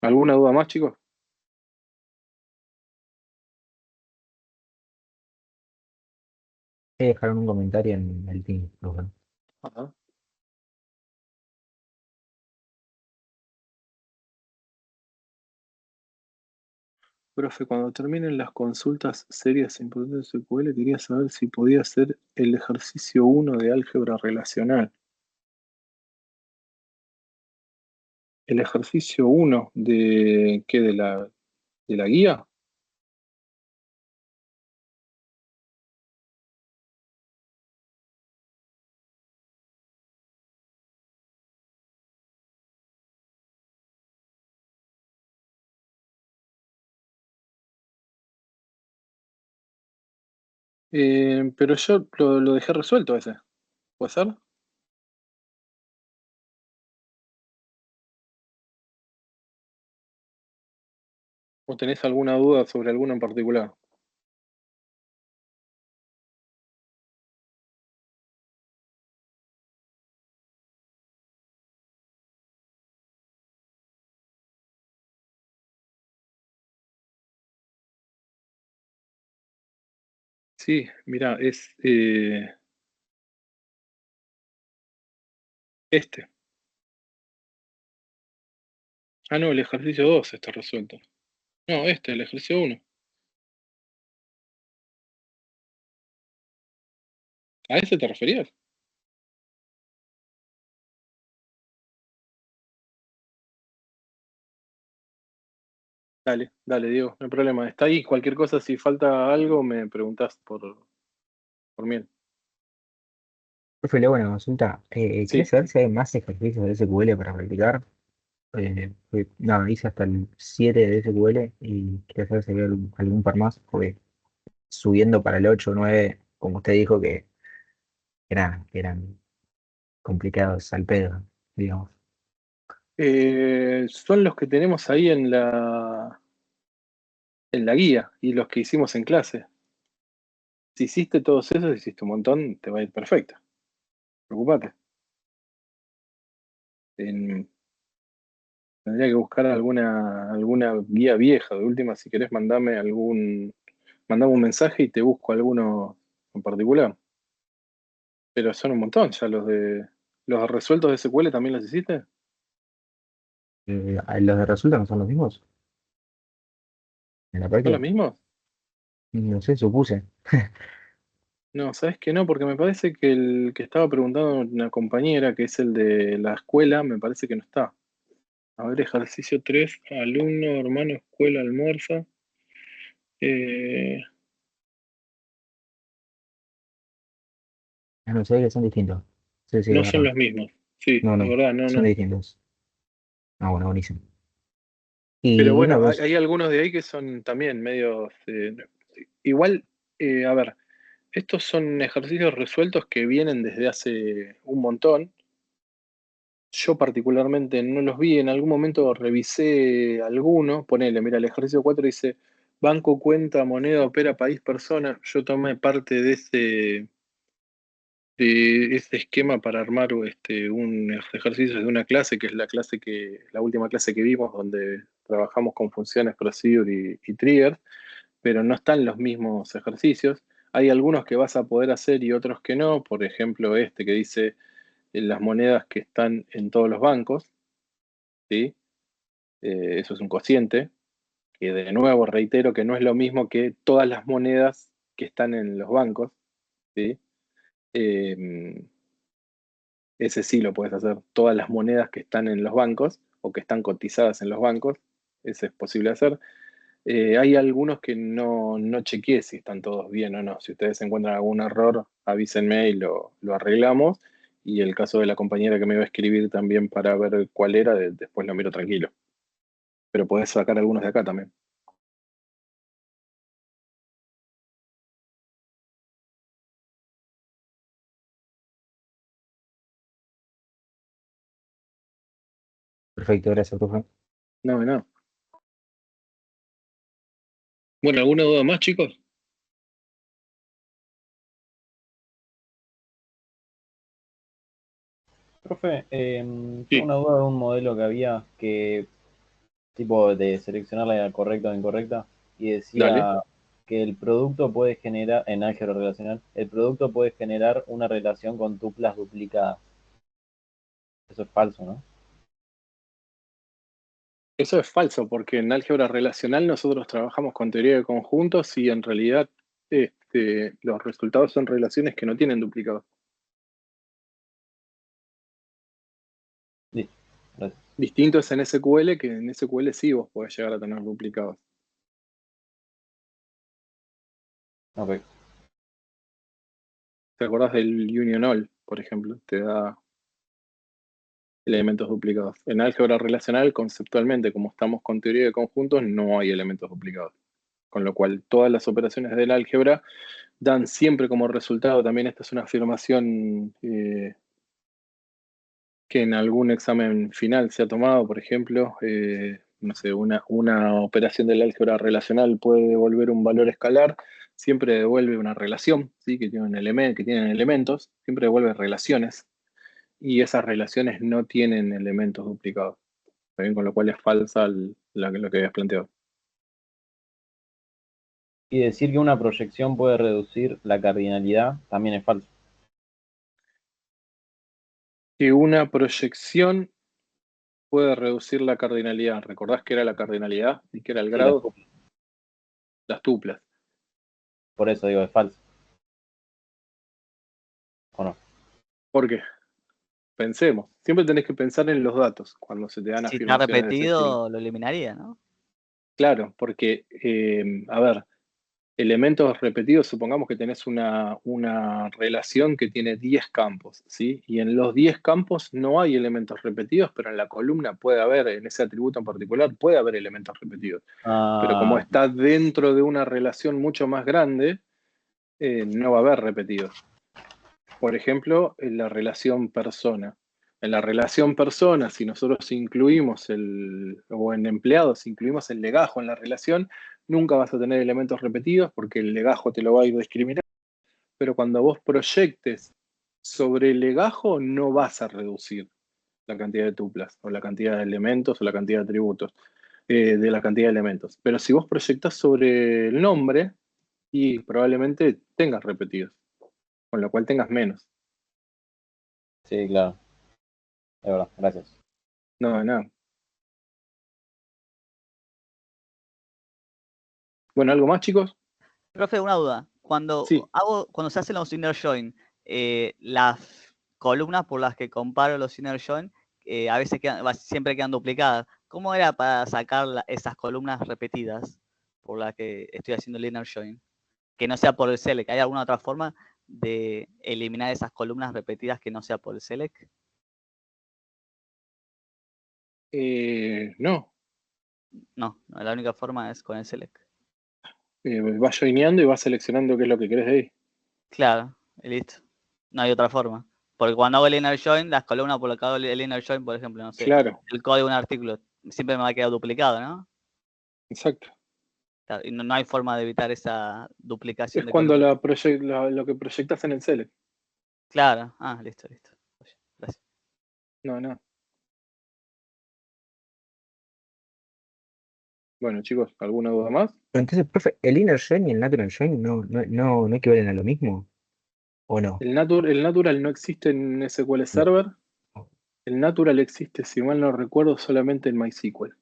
S1: ¿Alguna duda más, chicos?
S8: Dejaron un comentario en el team, profe.
S1: Ajá. Profe, cuando terminen las consultas serias e importantes de SQL, quería saber si podía hacer el ejercicio 1 de álgebra relacional. ¿El ejercicio 1 de qué? ¿De la guía? Pero yo lo dejé resuelto ese. ¿Puede ser? ¿O tenés alguna duda sobre alguno en particular? Sí, mira, es este. Ah, no, el ejercicio 2 está resuelto. No, el ejercicio 1. ¿A ese te referías? Dale, dale, Diego, no hay problema. Está ahí, cualquier cosa, si falta algo, me preguntás por mí.
S8: Profe, le hago una consulta. ¿Querés
S1: Sí.
S8: saber si hay más ejercicios de SQL para practicar? Nada, hice hasta el 7 de SQL y quería saber si había algún par más, porque subiendo para el 8 o 9, como usted dijo, que eran complicados al pedo, digamos.
S1: Son los que tenemos ahí en la guía y los que hicimos en clase. Si hiciste todos esos, hiciste un montón, te va a ir perfecto. Preocupate. Tendría que buscar alguna guía vieja. De última, si querés, mandame un mensaje y te busco alguno en particular. Pero son un montón ya los resueltos de SQL, ¿también los hiciste?
S8: ¿Los de resulta no son los mismos en la
S1: ¿Son los
S8: práctica?
S1: mismos?
S8: No sé, supuse.
S1: No, sabes que no, porque me parece que el que estaba preguntando una compañera, que es el de la escuela, me parece que no está. A ver, ejercicio 3, alumno, hermano, escuela, almuerza. Eh,
S8: No sé que son distintos. Sí, sí, es
S1: no son
S8: verdad.
S1: los mismos. Sí,
S8: No,
S1: es
S8: no,
S1: verdad, no,
S8: son
S1: no.
S8: distintos. Ah, bueno, buenísimo.
S1: Pero
S8: Y una
S1: bueno, hay,
S8: cosa,
S1: hay algunos de ahí que son también medios. Igual, a ver, estos son ejercicios resueltos que vienen desde hace un montón. Yo particularmente no los vi, en algún momento revisé alguno, ponele, mira, el ejercicio 4 dice banco, cuenta, moneda, opera, país, persona. Yo tomé parte de ese esquema para armar un ejercicio de una clase, que es la última clase que vimos, donde trabajamos con funciones procedure y trigger, pero no están los mismos ejercicios. Hay algunos que vas a poder hacer y otros que no, por ejemplo, este que dice las monedas que están en todos los bancos, ¿sí? Eso es un cociente, que de nuevo reitero que no es lo mismo que todas las monedas que están en los bancos, ¿sí? Eh, ese sí lo puedes hacer. Todas las monedas que están en los bancos o que están cotizadas en los bancos, ese es posible hacer. Hay algunos que no chequeé si están todos bien o no. Si ustedes encuentran algún error, avísenme y lo arreglamos. Y el caso de la compañera que me iba a escribir también para ver cuál era, después lo miro tranquilo. Pero podés sacar algunos de acá también.
S8: Perfecto, gracias, profe.
S1: No, de nada. Bueno, ¿alguna duda más, chicos?
S7: Profe,
S1: Sí.
S7: tengo una duda de un modelo que había que, tipo, de seleccionar la correcta o incorrecta, y decía
S1: Dale.
S7: que el producto puede generar, en álgebra relacional, el producto puede generar una relación con tuplas duplicadas. Eso es falso, ¿no?
S1: Eso es falso, porque en álgebra relacional nosotros trabajamos con teoría de conjuntos y en realidad los resultados son relaciones que no tienen duplicados.
S7: Sí, gracias.
S1: Distinto es en SQL, que en SQL sí vos podés llegar a tener duplicados.
S7: Ok.
S1: ¿Te acordás del Union All, por ejemplo? Te da elementos duplicados. En álgebra relacional, conceptualmente, como estamos con teoría de conjuntos, no hay elementos duplicados. Con lo cual, todas las operaciones del álgebra dan siempre como resultado, también esta es una afirmación que en algún examen final se ha tomado, por ejemplo, no sé, una operación del álgebra relacional puede devolver un valor escalar, siempre devuelve una relación, ¿sí? que tienen elementos, siempre devuelve relaciones, y esas relaciones no tienen elementos duplicados. ¿Está bien? Con lo cual es falsa lo que habías planteado.
S7: Y decir que una proyección puede reducir la cardinalidad también es falso.
S1: Que una proyección puede reducir la cardinalidad. ¿Recordás qué era la cardinalidad y qué era el
S7: Sí, las
S1: grado?
S7: tuplas.
S1: Las tuplas.
S7: Por eso digo, es falso. ¿O no?
S1: ¿Por qué? Pensemos. Siempre tenés que pensar en los datos cuando se te dan
S13: Si está
S1: afirmaciones de ese estilo.
S13: repetido, lo eliminaría, ¿no?
S1: Claro, porque, a ver, elementos repetidos, supongamos que tenés una relación que tiene 10 campos, ¿sí? Y en los 10 campos no hay elementos repetidos, pero en la columna puede haber, en ese atributo en particular, puede haber elementos repetidos. Pero como
S7: Ah,
S1: está dentro de una relación mucho más grande, no va a haber repetidos. Por ejemplo, en la relación persona. En la relación persona, si nosotros incluimos o en empleados incluimos el legajo en la relación, nunca vas a tener elementos repetidos porque el legajo te lo va a ir discriminando. Pero cuando vos proyectes sobre el legajo, no vas a reducir la cantidad de tuplas, o la cantidad de elementos, o la cantidad de atributos, de la cantidad de elementos. Pero si vos proyectás sobre el nombre, y probablemente tengas repetidos, con lo cual tengas menos.
S7: sí, claro. Es verdad, gracias.
S1: No, de nada. Bueno, ¿algo más, chicos?
S13: Profe, una duda.
S1: Sí.
S13: Cuando se hacen los inner join, las columnas por las que comparo los inner join, a veces siempre quedan duplicadas. ¿Cómo era para sacar esas columnas repetidas por las que estoy haciendo el inner join? Que no sea por el select. ¿Hay alguna otra forma de eliminar esas columnas repetidas que no sea por el select?
S1: No.
S13: No, la única forma es con el select.
S1: Vas joineando y vas seleccionando qué es lo que querés de ahí.
S13: Claro, y listo. No hay otra forma. Porque cuando hago el inner join, las columnas por las que hago el inner join, por ejemplo, no sé,
S1: Claro,
S13: el código de un artículo siempre me va a quedar duplicado, ¿no?
S1: exacto.
S13: Claro, y no hay forma de evitar esa duplicación
S1: Es
S13: de
S1: cuando
S13: columnas.
S1: lo que proyectas en el select.
S13: Claro, listo. Gracias.
S1: No, no. Bueno, chicos, ¿alguna duda más?
S8: Pero entonces, profe, ¿el inner join y el natural join no equivalen a lo mismo? ¿O no?
S1: El natural no existe en SQL
S8: No.
S1: Server. El natural existe, si mal no recuerdo, solamente en MySQL.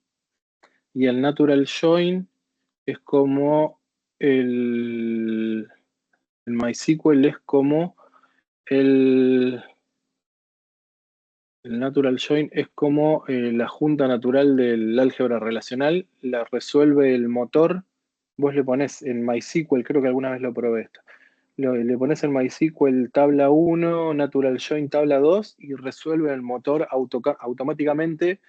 S1: Y el natural join es como el MySQL es como el El natural join es como la junta natural del álgebra relacional, la resuelve el motor. Vos le pones en MySQL, creo que alguna vez lo probé esto. Le pones en MySQL tabla 1, natural join tabla 2 y resuelve el motor automáticamente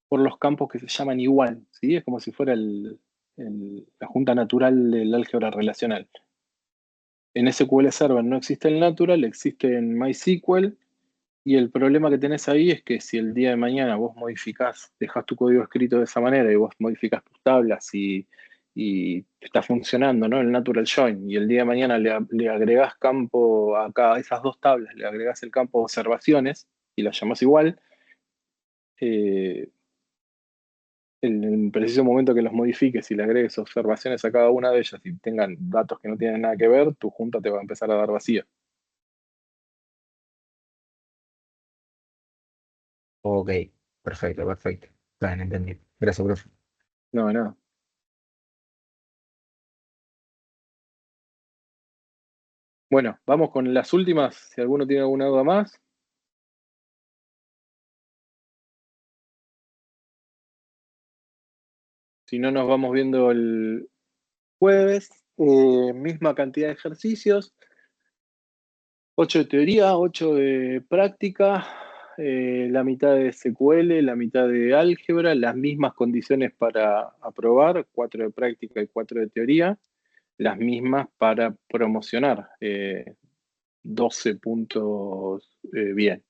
S1: por los campos que se llaman igual, ¿sí? Es como si fuera la junta natural del álgebra relacional. En SQL Server no existe el natural, existe en MySQL, y el problema que tenés ahí es que si el día de mañana vos modificás, dejás tu código escrito de esa manera y vos modificás tus tablas y está funcionando, ¿no? El natural join, y el día de mañana le agregás campo a esas dos tablas, le agregás el campo observaciones y las llamás igual, en el preciso momento que los modifiques y le agregues observaciones a cada una de ellas y tengan datos que no tienen nada que ver, tu junta te va a empezar a dar vacía.
S8: Ok, perfecto, perfecto. Bien, entendí. Gracias, profe.
S1: No, de nada. Bueno, vamos con las últimas, si alguno tiene alguna duda más. Si no, nos vamos viendo el jueves. Misma cantidad de ejercicios. 8 de teoría, 8 de práctica, la mitad de SQL, la mitad de álgebra, las mismas condiciones para aprobar, 4 de práctica y 4 de teoría, las mismas para promocionar, 12 puntos bien.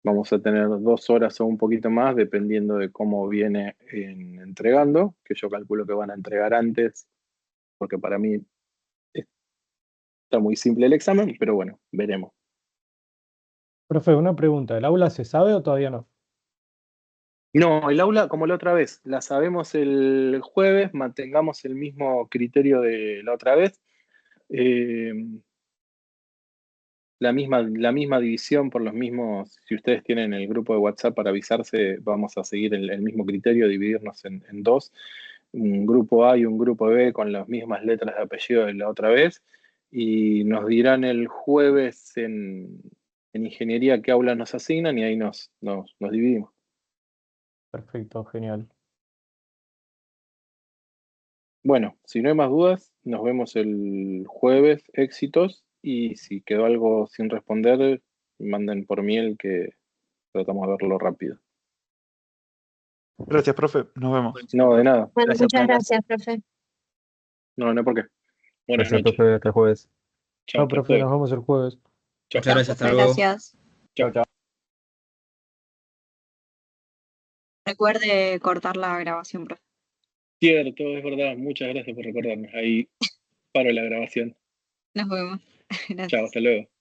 S1: Vamos a tener 2 horas o un poquito más, dependiendo de cómo viene entregando, que yo calculo que van a entregar antes, porque para mí está muy simple el examen, pero bueno, veremos.
S14: Profe, una pregunta, ¿el aula se sabe o todavía no?
S1: No, el aula, como la otra vez, la sabemos el jueves, mantengamos el mismo criterio de la otra vez. La misma división por los mismos, si ustedes tienen el grupo de WhatsApp para avisarse, vamos a seguir el mismo criterio, dividirnos en dos, un grupo A y un grupo B con las mismas letras de apellido de la otra vez, y nos dirán el jueves en ingeniería qué aula nos asignan y ahí nos dividimos.
S14: Perfecto, genial.
S1: Bueno, si no hay más dudas, nos vemos el jueves, éxitos, y si quedó algo sin responder, manden por mail que tratamos de verlo rápido.
S9: Gracias, profe. Nos vemos.
S1: No, de nada.
S11: Bueno,
S5: Gracias,
S11: muchas
S5: profe.
S11: gracias, profe.
S1: No, no, ¿por qué? Buenas
S8: Gracias,
S1: noches.
S8: profe. Hasta el jueves.
S1: Chao,
S14: No,
S1: hasta el
S14: profe, nos
S1: jueves.
S14: vemos el jueves.
S1: Chao.
S5: Muchas gracias, hasta luego.
S3: Gracias.
S1: Chao, chao.
S3: Recuerde cortar la grabación, profe.
S1: Cierto, es verdad. Muchas gracias por recordarme. Ahí paro la grabación.
S3: Nos vemos.
S1: Chao,
S3: Gracias.
S1: hasta luego.